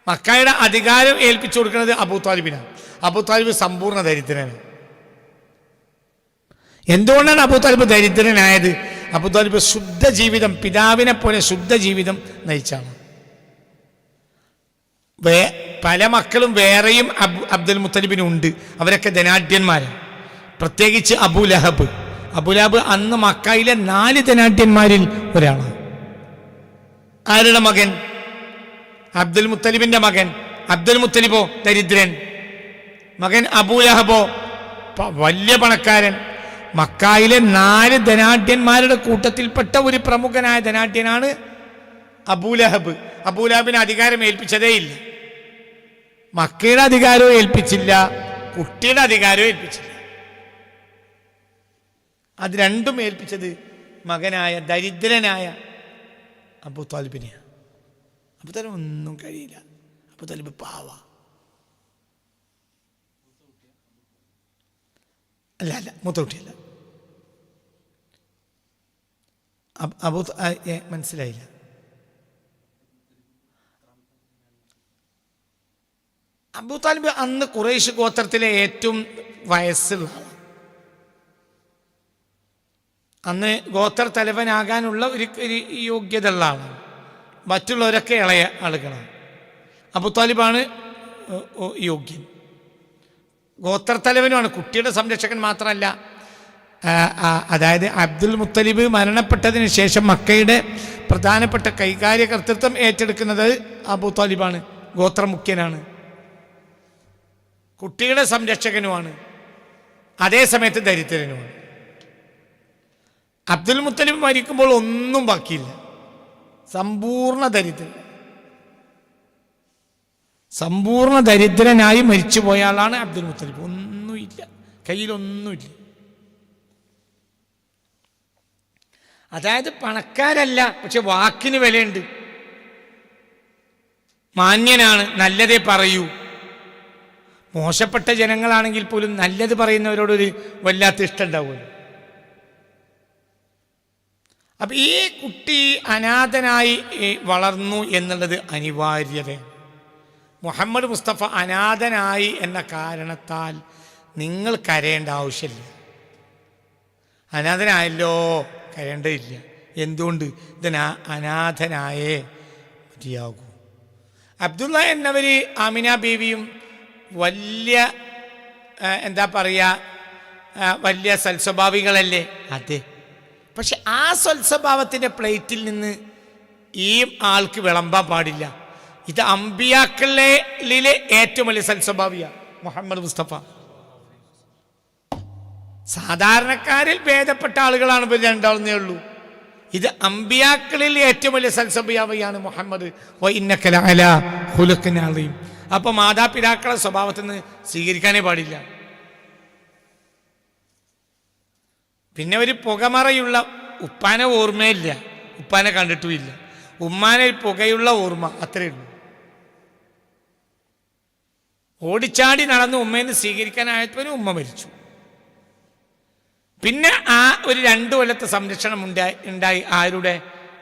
മക്കായുടെ അധികാരം ഏൽപ്പിച്ചു കൊടുക്കുന്നത് അബൂ ത്വാലിബിനാണ്. അബൂ ത്വാലിബ് സമ്പൂർണ്ണ ദരിദ്രനാണ്. എന്തുകൊണ്ടാണ് അബൂ ത്വാലിബ് ദരിദ്രനായത്? അബൂ ത്വാലിബ് ശുദ്ധ ജീവിതം, പിതാവിനെ പോലെ ശുദ്ധ ജീവിതം നയിച്ചാണ്. പല മക്കളും വേറെയും അബ്ദുൽ മുത്തലിബിനുണ്ട്. അവരൊക്കെ ധനാഢ്യന്മാരാണ്. പ്രത്യേകിച്ച് അബൂലഹബ്. അബൂലഹബ് അന്ന് മക്കയിലെ 4 ധനാഢ്യന്മാരിൽ ഒരാളാണ്. ആരുടെ മകൻ? അബ്ദുൽ മുത്തലിബിന്റെ മകൻ. അബ്ദുൽ മുത്തലിബോ ദരിദ്രൻ, മകൻ അബൂലഹബോ വലിയ പണക്കാരൻ. മക്കയിലെ 4 ധനാഢ്യന്മാരുടെ കൂട്ടത്തിൽപ്പെട്ട ഒരു പ്രമുഖനായ ധനാഢ്യനാണ് അബൂലഹബ്. അബൂലഹബിന് അധികാരം ഏൽപ്പിച്ചതേ ഇല്ല. മക്കയുടെ അധികാരവും ഏൽപ്പിച്ചില്ല, കുട്ടിയുടെ അധികാരവും ഏൽപ്പിച്ചില്ല. അത് രണ്ടും ഏൽപ്പിച്ചത് മകനായ ദരിദ്രനായ അബൂ ത്വാലിബിനെയാണ്. അബൂ ത്വാലിബ് ഒന്നും കഴിയില്ല. അബൂ ത്വാലിബ് പാവ. അല്ല, മൂത്ത കുട്ടിയല്ല. മനസ്സിലായില്ല. അബൂ ത്വാലിബ് അന്ന് ഖുറൈശ് ഗോത്രത്തിലെ ഏറ്റവും വയസ്സുള്ള ആളാണ്. അന്ന് ഗോത്ര തലവനാകാനുള്ള ഒരു യോഗ്യത ഉള്ള ആളാണ്. മറ്റുള്ളവരൊക്കെ ഇളയ ആളുകളാണ്. അബൂ ത്വാലിബാണ് യോഗ്യൻ. ഗോത്രത്തലവനുമാണ്. കുട്ടിയുടെ സംരക്ഷകൻ മാത്രമല്ല, അതായത് അബ്ദുൽ മുത്തലിബ് മരണപ്പെട്ടതിന് ശേഷം മക്കയുടെ പ്രധാനപ്പെട്ട കൈകാര്യ കർത്തൃത്വം ഏറ്റെടുക്കുന്നത് അബൂ താലിബാണ്. ഗോത്രമുഖ്യനാണ്, കുട്ടിയുടെ സംരക്ഷകനുമാണ്, അതേസമയത്ത് ദരിദ്രനുമാണ്. അബ്ദുൽ മുത്തലിബ് മരിക്കുമ്പോൾ ഒന്നും ബാക്കിയില്ല, സമ്പൂർണ്ണ ദരിദ്രനായി മരിച്ചുപോയ ആളാണ് അബ്ദുൽ മുത്തലിബ്. ഒന്നുമില്ല, കയ്യിലൊന്നുമില്ല. അതായത് പണക്കാരല്ല, പക്ഷെ വാക്കിന് വിലയുണ്ട്, മാന്യനാണ്, നല്ലതേ പറയൂ. മോശപ്പെട്ട ജനങ്ങളാണെങ്കിൽ പോലും നല്ലത് പറയുന്നവരോടൊരു വല്ലാത്ത ഇഷ്ടം ഉണ്ടാവുമല്ലോ. അപ്പം ഈ കുട്ടി അനാഥനായി വളർന്നു എന്നുള്ളത് അനിവാര്യതയാണ്. മുഹമ്മദ് മുസ്തഫ അനാഥനായി എന്ന കാരണത്താൽ നിങ്ങൾ കരയേണ്ട ആവശ്യമില്ല. അനാഥനായല്ലോ, കരയേണ്ടതില്ല. എന്തുകൊണ്ട്? അനാഥനായേ മതിയാകൂ. അബ്ദുള്ള എന്നവർ ആമിന ബീവിയും വലിയ എന്താ പറയുക, വലിയ സൽസ്വഭാവികളല്ലേ? അതെ. പക്ഷെ ആ സൽസ്വഭാവത്തിൻ്റെ പ്ലേറ്റിൽ നിന്ന് ഈ ആൾക്ക് വിളമ്പാൻ പാടില്ല. ഇത് അമ്പിയാക്കളിലെ ഏറ്റവും വലിയ സൽസ്വഭാവിയാണ് മുഹമ്മദ് മുസ്തഫ. സാധാരണക്കാരിൽ ഭേദപ്പെട്ട ആളുകളാണ് ഇവർ രണ്ടാളെന്നേ ഉള്ളൂ. ഇത് അമ്പിയാക്കളിൽ ഏറ്റവും വലിയ സൽസ്വഭാവിയാണ് മുഹമ്മദ്. വഇന്നക ലഅലാ ഖുലുഖിൻ അളീം. അപ്പൊ മാതാപിതാക്കളെ സ്വഭാവത്തിൽ നിന്ന് സ്വീകരിക്കാനേ പാടില്ല. പിന്നെ ഒരു പുകമറയുള്ള ഉപ്പാനെ ഓർമ്മയില്ല, ഉപ്പാനെ കണ്ടിട്ടുമില്ല. ഉമ്മാനെ പുകയുള്ള ഓർമ്മ, അത്രയേ ഉള്ളൂ. ഓടിച്ചാടി നടന്ന് ഉമ്മേനെ സ്വീകരിക്കാനായപ്പോഴും ഉമ്മ മരിച്ചു. പിന്നെ ആ ഒരു 2 കൊല്ലത്തെ സംരക്ഷണം ഉണ്ടായി ആരുടെ?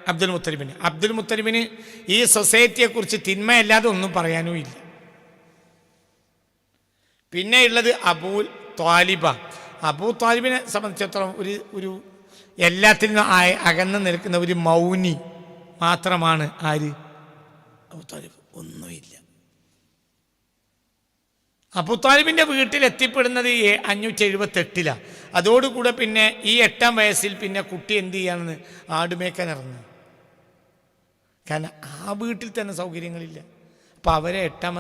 അബ്ദുൽ മുത്തലിബിന്. അബ്ദുൽ മുത്തലിബിന് ഈ സൊസൈറ്റിയെക്കുറിച്ച് തിന്മയല്ലാതെ ഒന്നും പറയാനും ഇല്ല. പിന്നെ ഉള്ളത് അബൂ ത്വാലിബ. അബൂ ത്വാലിബിനെ സംബന്ധിച്ചിടത്തോളം ഒരു എല്ലാത്തിനും അകന്ന് നിൽക്കുന്ന ഒരു മൗനി മാത്രമാണ്. ആര്? അബൂ ത്വാലിബ്. ഒന്നുമില്ല. അബൂ ത്വാലിബിൻ്റെ വീട്ടിൽ എത്തിപ്പെടുന്നത് 578-ലാണ്. അതോടുകൂടെ പിന്നെ ഈ 8-ാം വയസ്സിൽ പിന്നെ കുട്ടി എന്ത് ചെയ്യാണെന്ന് ആടുമേക്കാൻ ഇറങ്ങും. കാരണം ആ വീട്ടിൽ തന്നെ സൗകര്യങ്ങളില്ല. അപ്പം അവരെ 8-ാം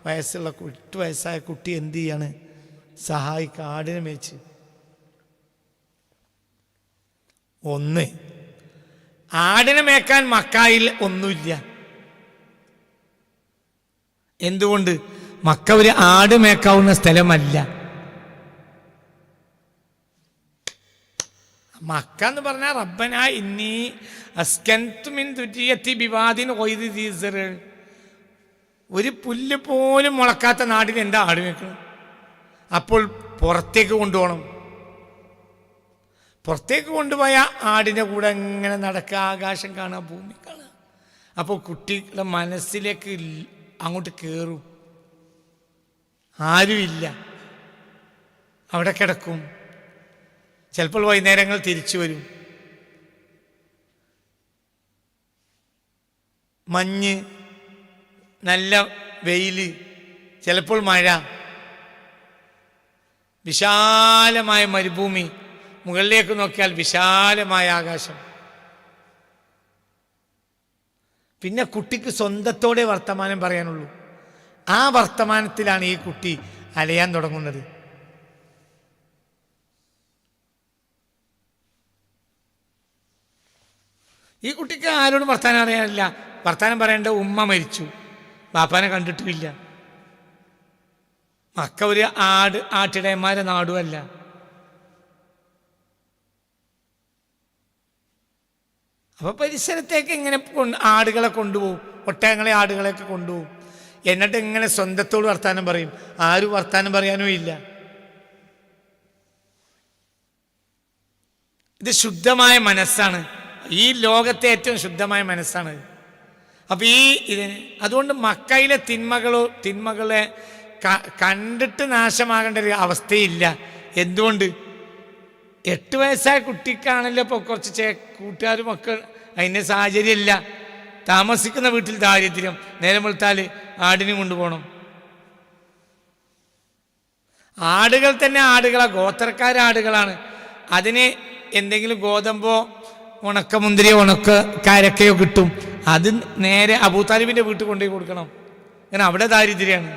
വയസ്സുള്ള 8 വയസ്സായ കുട്ടി എന്ത് ചെയ്യാണ്? സഹായിക്കുക, ആടിനെ മേച്ച്. ആടിനെ മേക്കാൻ മക്കായിൽ ഒന്നുമില്ല. എന്തുകൊണ്ട്? മക്ക ഒരു ആട് മേക്കാവുന്ന സ്ഥലമല്ല. മക്ക എന്ന് പറഞ്ഞാൽ റബ്ബനാ ഇന്നി അസ്കൻതു മിൻ ദുരിയത്തി ബിവാദിൻ ഗൈരി ദീ സറ. ഒരു പുല്ല് പോലും മുളക്കാത്ത നാടിന് എന്താ ആട് മേക്കണം? അപ്പോൾ പുറത്തേക്ക് കൊണ്ടുപോകണം. പുറത്തേക്ക് കൊണ്ടുപോയ ആടിൻ്റെ കൂടെ ഇങ്ങനെ നടക്കുക, ആകാശം കാണുക, ഭൂമി കാണുക. അപ്പോൾ കുട്ടികളുടെ മനസ്സിലേക്ക് അങ്ങോട്ട് കയറും. ആരുമില്ല, അവിടെ കിടക്കും. ചിലപ്പോൾ വൈകുന്നേരങ്ങൾ തിരിച്ചു വരും. മഞ്ഞ്, നല്ല വെയിൽ, ചിലപ്പോൾ മഴ, വിശാലമായ മരുഭൂമി, മുകളിലേക്ക് നോക്കിയാൽ വിശാലമായ ആകാശം. പിന്നെ കുട്ടിക്ക് സ്വന്തത്തോടെ വർത്തമാനം പറയാനുള്ളൂ. ആ വർത്തമാനത്തിലാണ് ഈ കുട്ടി അലയാൻ തുടങ്ങുന്നത്. ഈ കുട്ടിക്ക് ആരോടും വർത്താനം അറിയാനില്ല. വർത്താനം പറയേണ്ട ഉമ്മ മരിച്ചു, ബാപ്പാനെ കണ്ടിട്ടുമില്ല. മക്ക ഒരു ആട്ടിടയന്മാരെ നാടുമല്ല. അപ്പൊ പരിസരത്തേക്ക് ഇങ്ങനെ ആടുകളെ കൊണ്ടുപോകും, ഒട്ടകങ്ങളെ ആടുകളെയൊക്കെ കൊണ്ടുപോകും. എന്നിട്ട് ഇങ്ങനെ സ്വന്തത്തോട് വർത്താനം പറയും. ആരും വർത്താനം പറയാനും ഇല്ല. ഇത് ശുദ്ധമായ മനസ്സാണ്. ഈ ലോകത്തെ ഏറ്റവും ശുദ്ധമായ മനസ്സാണ്. അപ്പം അതുകൊണ്ട് മക്കയിലെ തിന്മകളെ കണ്ടിട്ട് നാശമാകേണ്ട ഒരു അവസ്ഥയില്ല. എന്തുകൊണ്ട്? 8 വയസ്സായ കുട്ടിക്കാണല്ലോ ഇപ്പോൾ കുറച്ച് കൂട്ടുകാരും ഒക്കെ അതിൻ്റെ സാഹചര്യമില്ല. താമസിക്കുന്ന വീട്ടിൽ ദാരിദ്ര്യം, നേരം വെളുത്താൽ ആടിനെ കൊണ്ടുപോകണം. ആടുകൾ തന്നെ ആടുകളാണ്, ഗോത്രക്കാരാടുകളാണ്. അതിന് എന്തെങ്കിലും ഗോതമ്പോ ഉണക്കമുന്തിരിയോ കാരക്കയോ കിട്ടും. അത് നേരെ അബൂതാലിബിൻ്റെ വീട്ടിൽ കൊണ്ടുപോയി കൊടുക്കണം. കാരണം അവിടെ ദാരിദ്ര്യമാണ്.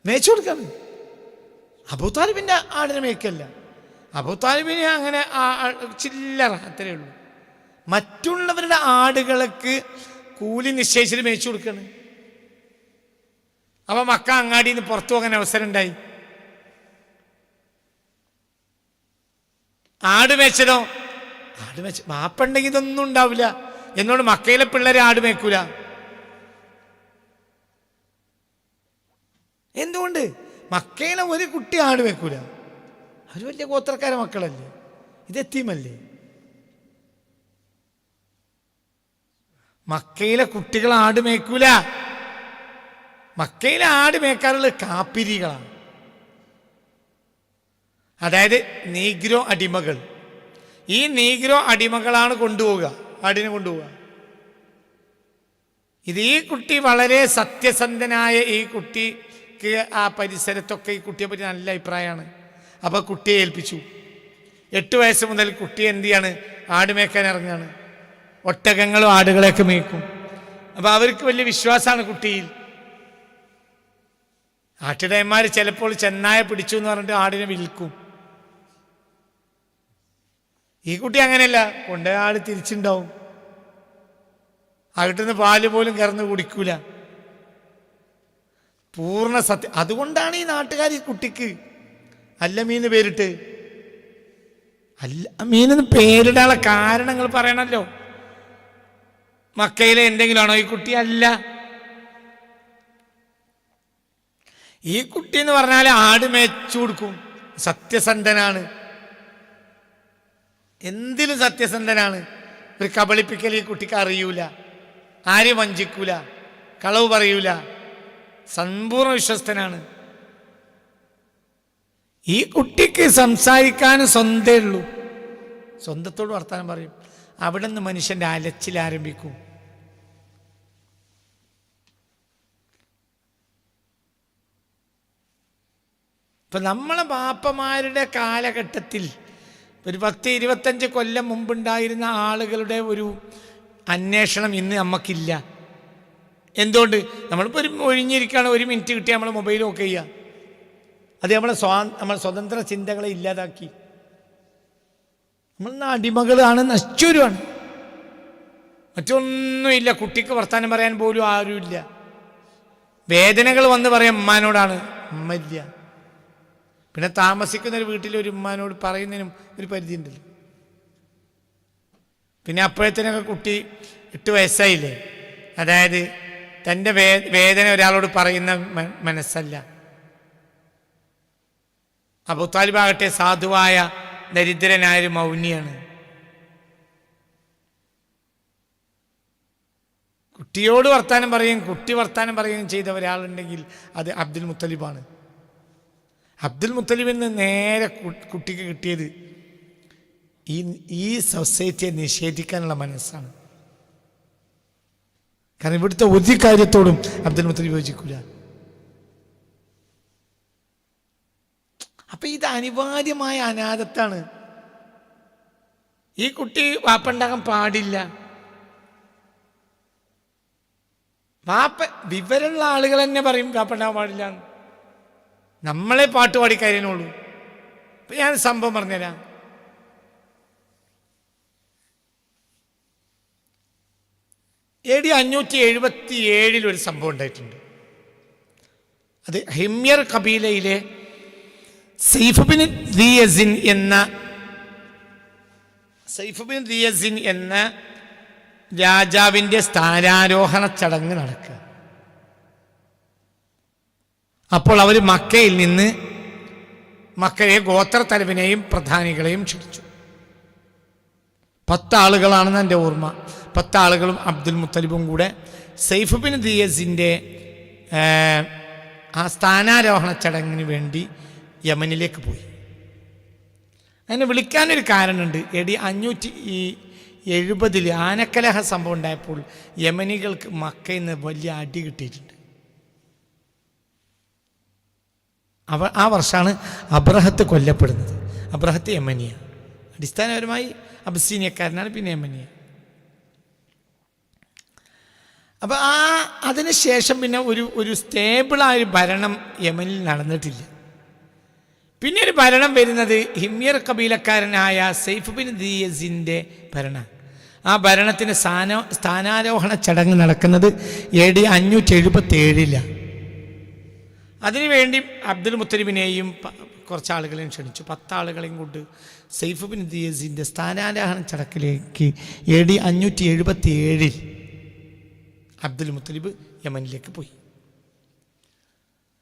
മേച്ചു കൊടുക്കാണ്. അബൂതാലിബിൻ്റെ ആടിനെ മേക്കല്ല. അബൂതാലിബിന് അങ്ങനെ ചില്ലറ അത്രയേ ഉള്ളൂ. മറ്റുള്ളവരുടെ ആടുകൾക്ക് കൂലി നിശ്ചയിച്ചിട്ട് മേച്ചു കൊടുക്കാണ്. അപ്പൊ മക്ക അങ്ങാടിയിൽ നിന്ന് പുറത്തു പോകാൻ അവസരം ഉണ്ടായി. ആട് മേച്ചതോ? ആട് മേച്ച വാപ്പുണ്ടെങ്കിൽ ഇതൊന്നും ഉണ്ടാവില്ല. എന്നോട് മക്കയിലെ പിള്ളേരെ ആട് മേക്കൂല. എന്തുകൊണ്ട്? മക്കയിലെ ഒരു കുട്ടി ആട് മേക്കൂല. അവർ വലിയ ഗോത്രക്കാരെ മക്കളല്ലേ, ഇതെത്തിമല്ലേ. മക്കയിലെ കുട്ടികൾ ആട് മേക്കൂല. മക്കയിലെ ആട് മേക്കാറുള്ള കാപ്പിരികളാണ്. അതായത് നീഗ്രോ അടിമകൾ. ഈ നീഗ്രോ അടിമകളാണ് കൊണ്ടുപോവുക, ആടിനെ കൊണ്ടുപോവുക. ഇത് ഈ കുട്ടി വളരെ സത്യസന്ധനായ ഈ കുട്ടിക്ക് ആ പരിസരത്തൊക്കെ ഈ കുട്ടിയെ പറ്റി നല്ല അഭിപ്രായമാണ്. അപ്പോൾ കുട്ടിയെ ഏൽപ്പിച്ചു. 8 വയസ്സ് മുതൽ കുട്ടി എന്ത് ചെയ്യാണ്? ആട് മേക്കാൻ ഇറങ്ങുകയാണ്. ഒട്ടകങ്ങളും ആടുകളെയൊക്കെ മേക്കും. അപ്പോൾ അവർക്ക് വലിയ വിശ്വാസമാണ് കുട്ടിയിൽ. ആട്ടിടയന്മാർ ചിലപ്പോൾ ചെന്നായ പിടിച്ചു എന്ന് പറഞ്ഞിട്ട് ആടിനെ വിൽക്കും. ഈ കുട്ടി അങ്ങനെയല്ല, കൊണ്ടുപോയ ആട് തിരിച്ചുണ്ടാവും. അകിട്ടുന്ന പാല് പോലും കറന്ന് കുടിക്കൂല. പൂർണ്ണ സത്യം. അതുകൊണ്ടാണ് ഈ നാട്ടുകാർ ഈ കുട്ടിക്ക് അല്ലമീന്ന് പേരിട്ട്. അല്ലമീനെന്ന് പേരിടാനുള്ള കാരണങ്ങൾ പറയണല്ലോ. മക്കയിലെ എന്തെങ്കിലും ആണോ ഈ കുട്ടി? അല്ല. ഈ കുട്ടി എന്ന് പറഞ്ഞാൽ ആട് മേച്ചു കൊടുക്കും. സത്യസന്ധനാണ്, എന്തിലും സത്യസന്ധനാണ്. ഒരു കബളിപ്പിക്കൽ ഈ കുട്ടിക്ക് അറിയൂല. ആരെയും വഞ്ചിക്കൂല, കളവ് പറയൂല, സമ്പൂർണ്ണ വിശ്വസ്തനാണ്. ഈ കുട്ടിക്ക് സംസാരിക്കാൻ സ്വന്തേ ഉള്ളൂ. സ്വന്തത്തോട് വർത്താനം പറയും. അവിടെ നിന്ന് മനുഷ്യൻ്റെ അലച്ചിൽ ആരംഭിക്കും. ഇപ്പം നമ്മളെ ബാപ്പമാരുടെ കാലഘട്ടത്തിൽ ഒരു 10-25 കൊല്ലം മുമ്പുണ്ടായിരുന്ന ആളുകളുടെ ഒരു അന്വേഷണം ഇന്ന് നമുക്കില്ല. എന്തുകൊണ്ട്? നമ്മളിപ്പോൾ ഒരു ഒഴിഞ്ഞിരിക്കുകയാണ്, 1 മിനിറ്റ് കിട്ടിയാൽ നമ്മൾ മൊബൈൽ ഓക്കെ ചെയ്യുക. അത് നമ്മളെ സ്വതന്ത്ര ചിന്തകളെ ഇല്ലാതാക്കി. നമ്മൾ അടിമകളാണ്, നശ്വരമാണ്. മറ്റൊന്നുമില്ല. കുട്ടിക്ക് വർത്താനം പറയാൻ പോലും ആരുമില്ല. വേദനകൾ വന്ന് പറയാൻ ഉമ്മാനോടാണ്, ഉമ്മ ഇല്ല. പിന്നെ താമസിക്കുന്ന ഒരു വീട്ടിൽ ഒരു ഉമ്മാനോട് പറയുന്നതിനും ഒരു പരിധി ഉണ്ടല്ലോ. പിന്നെ അപ്പോഴത്തേനൊക്കെ കുട്ടി 8 വയസ്സായില്ലേ. അതായത് തൻ്റെ വേദന ഒരാളോട് പറയുന്ന മനസ്സല്ല. അബൂതാലിബാകട്ടെ സാധുവായ ദരിദ്രനായൊരു മൗനിയാണ്. കുട്ടിയോട് വർത്താനം പറയുകയും കുട്ടി വർത്താനം പറയുകയും ചെയ്ത ഒരാളുണ്ടെങ്കിൽ അത് അബ്ദുൽ മുത്തലിബാണ്. അബ്ദുൽ മുത്തലിബിൽ നിന്ന് നേരെ കുട്ടിക്ക് കിട്ടിയത് ഈ സൊസൈറ്റിയെ നിഷേധിക്കാനുള്ള മനസ്സാണ്. കാരണം ഇവിടുത്തെ ഒരു കാര്യത്തോടും അബ്ദുൽ മുത്തലിബ് യോജിക്കൂല. അപ്പൊ ഇത് അനിവാര്യമായ അനാഥത്താണ്. ഈ കുട്ടി വാപ്പുണ്ടാകാൻ പാടില്ല. വാപ്പ വിവരമുള്ള ആളുകൾ തന്നെ പറയും വാപ്പുണ്ടാകാൻ പാടില്ല. നമ്മളെ പാട്ടുപാടി കാര്യനുള്ളൂ. ഇപ്പൊ ഞാൻ സംഭവം പറഞ്ഞുതരാം. AD 577 ഒരു സംഭവം ഉണ്ടായിട്ടുണ്ട്. അത് ഹിമ്യർ കബീലയിലെ സൈഫ് ബിൻ ദിയസിൻ എന്ന രാജാവിൻ്റെ സ്ഥാനാരോഹണ ചടങ്ങ് നടക്കുക. അപ്പോൾ അവർ മക്കയിൽ നിന്ന് മക്കയെ ഗോത്രത്തലവനെയും പ്രധാനികളെയും ക്ഷണിച്ചു. 10 ആളുകളാണെന്ന് എൻ്റെ ഓർമ്മ. 10 ആളുകളും അബ്ദുൽ മുത്തലിബും കൂടെ സൈഫ് ബിൻ ദിയസിൻ്റെ ആ സ്ഥാനാരോഹണ ചടങ്ങിന് വേണ്ടി യമനിലേക്ക് പോയി. അതിനെ വിളിക്കാനൊരു കാരണമുണ്ട്. AD 570 ആനക്കലഹ സംഭവം ഉണ്ടായപ്പോൾ യമനികൾക്ക് മക്കയിൽ നിന്ന് വലിയ അടി കിട്ടിയിട്ടുണ്ട്. ആ വർഷമാണ് അബ്രഹത്ത് കൊല്ലപ്പെടുന്നത്. അബ്രഹത്ത് യമനിയ, അടിസ്ഥാനപരമായി അബിസീനിയക്കാരനാണ്, പിന്നെ യമനിയ. അപ്പോൾ അതിനുശേഷം പിന്നെ ഒരു സ്റ്റേബിളായൊരു ഭരണം യമനിൽ നടന്നിട്ടില്ല. പിന്നെ ഒരു ഭരണം വരുന്നത് ഹിമ്യർ കബീലക്കാരനായ സൈഫ് ബിൻ ദിയസിൻ്റെ ഭരണം. ആ ഭരണത്തിന് സ്ഥാനാരോഹണ ചടങ്ങ് നടക്കുന്നത് AD 577. അതിനുവേണ്ടി അബ്ദുൽ മുത്തലിബിനെയും കുറച്ച് ആളുകളെയും ക്ഷണിച്ചു. 10 ആളുകളെയും കൊണ്ട് സൈഫ് ബിൻ ദിയസിൻ്റെ സ്ഥാനാരോഹണ ചടങ്ങിലേക്ക് AD 577 അബ്ദുൽ മുത്തലിബ് യമനിലേക്ക് പോയി.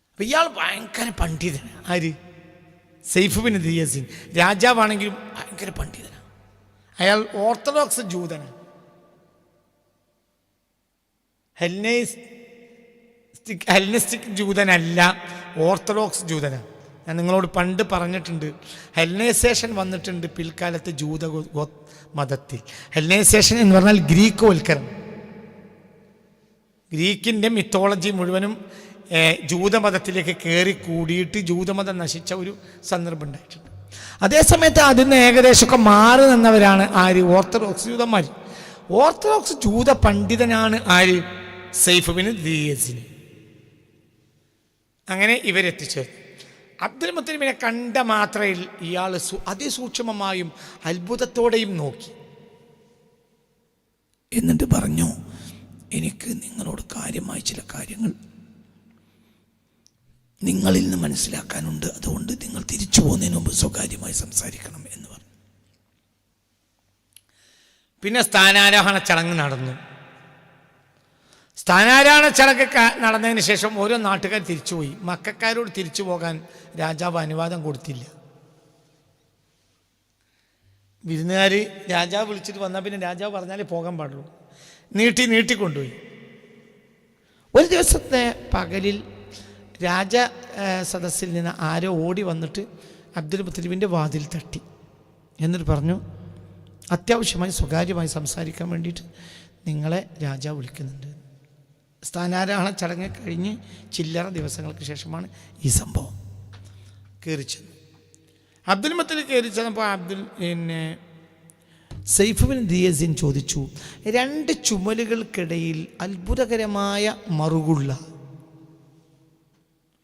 അപ്പം ഇയാൾ ഭയങ്കര പണ്ഡിതനാണ്. ആര്? Saif bin ദിയസിൻ. രാജാവാണെങ്കിലും ഭയങ്കര പണ്ഡിതനാണ്. അയാൾ ഓർത്തഡോക്സ് ജൂതനാണ്, ഹെൽനിസ്റ്റിക് ജൂതനല്ല, ഓർത്തഡോക്സ് ജൂതനാണ്. ഞാൻ നിങ്ങളോട് പണ്ട് പറഞ്ഞിട്ടുണ്ട്, ഹെൽനൈസേഷൻ വന്നിട്ടുണ്ട് പിൽക്കാലത്ത് ജൂത മതത്തിൽ. ഹെൽനൈസേഷൻ എന്ന് പറഞ്ഞാൽ ഗ്രീക്കോവൽക്കരണം. ഗ്രീക്കിൻ്റെ മിത്തോളജി മുഴുവനും ജൂതമതത്തിലേക്ക് കയറി കൂടിയിട്ട് ജൂതമതം നശിച്ച ഒരു സന്ദർഭം ഉണ്ടായിട്ടുണ്ട്. അതേസമയത്ത് അതിന് ഏകദേശമൊക്കെ മാറി നിന്നവരാണ് ആര്? ഓർത്തഡോക്സ് ജൂതന്മാർ. ഓർത്തഡോക്സ് ജൂത പണ്ഡിതനാണ് ആര്? സൈഫ് ബിൻ ദിയസിന്. അങ്ങനെ ഇവരെത്തിച്ചേർന്നു. അബ്ദുൽ മുത്തലിബിനെ കണ്ട മാത്രയിൽ ഇയാൾ അതിസൂക്ഷ്മമായും അത്ഭുതത്തോടെയും നോക്കി. എന്നിട്ട് പറഞ്ഞു, എനിക്ക് നിങ്ങളോട് കാര്യമായ ചില കാര്യങ്ങൾ നിങ്ങളിൽ നിന്ന് മനസ്സിലാക്കാനുണ്ട്, അതുകൊണ്ട് നിങ്ങൾ തിരിച്ചു പോകുന്നതിന് മുമ്പ് സ്വകാര്യമായി സംസാരിക്കണം എന്ന് പറഞ്ഞു. പിന്നെ സ്ഥാനാരോഹണ ചടങ്ങ് നടന്നു. സ്ഥാനാരോഹണ ചടങ്ങ് നടന്നതിന് ശേഷം ഓരോ നാട്ടുകാർ തിരിച്ചുപോയി. മക്കക്കാരോട് തിരിച്ചു പോകാൻ രാജാവ് അനുവാദം കൊടുത്തില്ല. വിരുന്നുകാർ രാജാവ് വിളിച്ചിട്ട് വന്നാൽ പിന്നെ രാജാവ് പറഞ്ഞാലേ പോകാൻ പാടുള്ളൂ. നീട്ടിക്കൊണ്ടുപോയി. ഒരു ദിവസത്തെ പകലിൽ രാജ സദസ്സിൽ നിന്ന് ആരോ ഓടി വന്നിട്ട് അബ്ദുൽ മുത്തലിബിൻ്റെ വാതിൽ തട്ടി. എന്നിട്ട് പറഞ്ഞു, അത്യാവശ്യമായി സ്വകാര്യമായി സംസാരിക്കാൻ വേണ്ടിയിട്ട് നിങ്ങളെ രാജാവ് വിളിക്കുന്നുണ്ട്. സ്ഥാനാരോഹണ ചടങ്ങ് കഴിഞ്ഞ് ചില്ലറ ദിവസങ്ങൾക്ക് ശേഷമാണ് ഈ സംഭവം. കയറിച്ചെന്നു. അബ്ദുൽ മുത്തലിബ് കയറി ചെന്നപ്പോൾ സൈഫ് ബിൻ ദിയസിൻ ചോദിച്ചു, 2 ചുമലുകൾക്കിടയിൽ അത്ഭുതകരമായ മറുകുള്ള,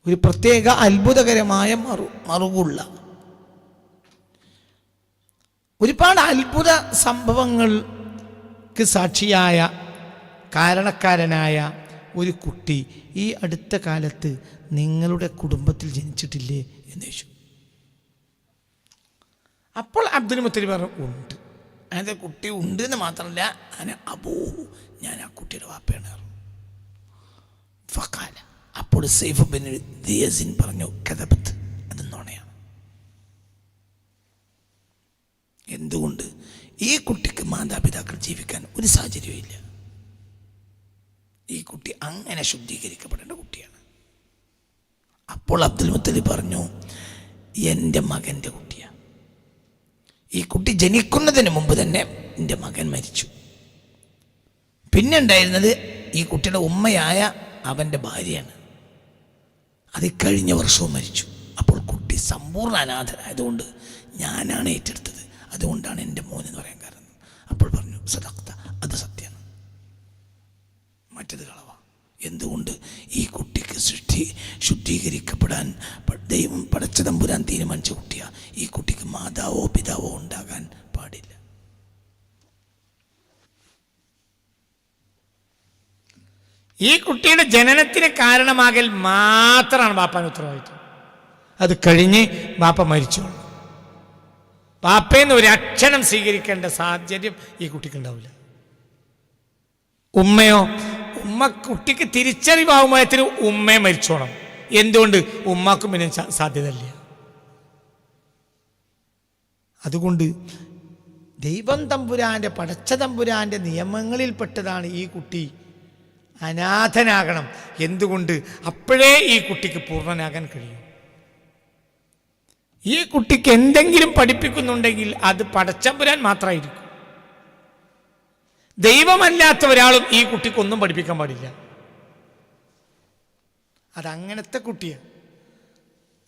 ഒരു പ്രത്യേക അത്ഭുതകരമായ മറുകുള്ള ഒരുപാട് അത്ഭുത സംഭവങ്ങൾക്ക് സാക്ഷിയായ കാരണക്കാരനായ ഒരു കുട്ടി ഈ അടുത്ത കാലത്ത് നിങ്ങളുടെ കുടുംബത്തിൽ ജനിച്ചിട്ടില്ലേ എന്ന് ചോദിച്ചു. അപ്പോൾ അബ്ദുൽ മുത്തലിബ് പറഞ്ഞു, ഉണ്ട്, അങ്ങനത്തെ കുട്ടി ഉണ്ട് എന്ന് മാത്രമല്ല, ഞാൻ ആ കുട്ടിയുടെ വാപ്പയാണ്. ഫഖാല, അപ്പോൾ സൈഫ് ബിൻ ദിയസിൻ പറഞ്ഞു, കദബത്ത്, അത് നുണയാണ്. എന്തുകൊണ്ട്? ഈ കുട്ടിക്ക് മാതാപിതാക്കൾ ജീവിക്കാൻ ഒരു സാഹചര്യമില്ല. ഈ കുട്ടി അങ്ങനെ ശുദ്ധീകരിക്കപ്പെടേണ്ട കുട്ടിയാണ്. അപ്പോൾ അബ്ദുൽ മുത്തലിബ് പറഞ്ഞു, എൻ്റെ മകൻ്റെ കുട്ടിയാണ്. ഈ കുട്ടി ജനിക്കുന്നതിന് മുമ്പ് തന്നെ എൻ്റെ മകൻ മരിച്ചു. പിന്നെ ഉണ്ടായിരുന്നത് ഈ കുട്ടിയുടെ ഉമ്മയായ അവൻ്റെ ഭാര്യയാണ്. അത് കഴിഞ്ഞ വർഷവും മരിച്ചു. അപ്പോൾ കുട്ടി സമ്പൂർണ്ണ അനാഥനായതുകൊണ്ട് ഞാനാണ് ഏറ്റെടുത്തത്. അതുകൊണ്ടാണ് എൻ്റെ മോനെന്ന് പറയാൻ കാരണം. അപ്പോൾ പറഞ്ഞു, സദഖ്ത, അത് സത്യമാണ്, മറ്റത് കളവാ. എന്തുകൊണ്ട്? ഈ കുട്ടിക്ക് ശുദ്ധീകരിക്കപ്പെടാൻ ദൈവം പടച്ച തമ്പുരാൻ തീരുമാനിച്ച കുട്ടിയാ. ഈ കുട്ടിക്ക് മാതാവോ പിതാവോ ഉണ്ടാകാൻ പാടില്ല. ഈ കുട്ടിയുടെ ജനനത്തിന് കാരണമാകൽ മാത്രമാണ് ബാപ്പാന് ഉത്തരവാദിത്വം. അത് കഴിഞ്ഞ് ബാപ്പ മരിച്ചു. ബാപ്പയെന്ന് ഒരു അക്ഷരം സ്വീകരിക്കേണ്ട സാഹചര്യം ഈ കുട്ടിക്ക് ഉണ്ടാവില്ല. ഉമ്മയോ, ഉമ്മ കുട്ടിക്ക് തിരിച്ചറിവാകുമ്പോഴത്തിന് ഉമ്മയെ മരിച്ചോണം. എന്തുകൊണ്ട്? ഉമ്മാക്കും പിന്നെ സാധ്യതയില്ല. അതുകൊണ്ട് ദൈവം തമ്പുരാൻ്റെ, പടച്ച തമ്പുരാൻ്റെ നിയമങ്ങളിൽപ്പെട്ടതാണ് ഈ കുട്ടി അനാഥനാകണം. എന്തുകൊണ്ട്? അപ്പോഴേ ഈ കുട്ടിക്ക് പൂർണ്ണനാകാൻ കഴിയും. ഈ കുട്ടിക്ക് എന്തെങ്കിലും പഠിപ്പിക്കുന്നുണ്ടെങ്കിൽ അത് പടച്ചമ്പുരാൻ മാത്രമായിരിക്കും. ദൈവമല്ലാത്ത ഒരാളും ഈ കുട്ടിക്കൊന്നും പഠിപ്പിക്കാൻ പാടില്ല. അതങ്ങനത്തെ കുട്ടിയാണ്.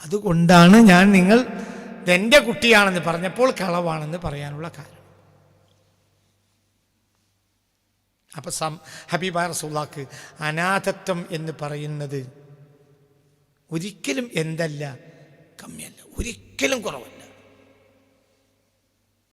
അതുകൊണ്ടാണ് ഞാൻ നിങ്ങൾ ഇതെൻ്റെ കുട്ടിയാണെന്ന് പറഞ്ഞപ്പോൾ കളവാണെന്ന് പറയാനുള്ള കാരണം. അപ്പം ഹബീബായ റസൂലുള്ളാഹിക്ക് അനാഥത്വം എന്ന് പറയുന്നത് ഒരിക്കലും എന്തല്ല, കമ്മിയല്ല, ഒരിക്കലും കുറവല്ല.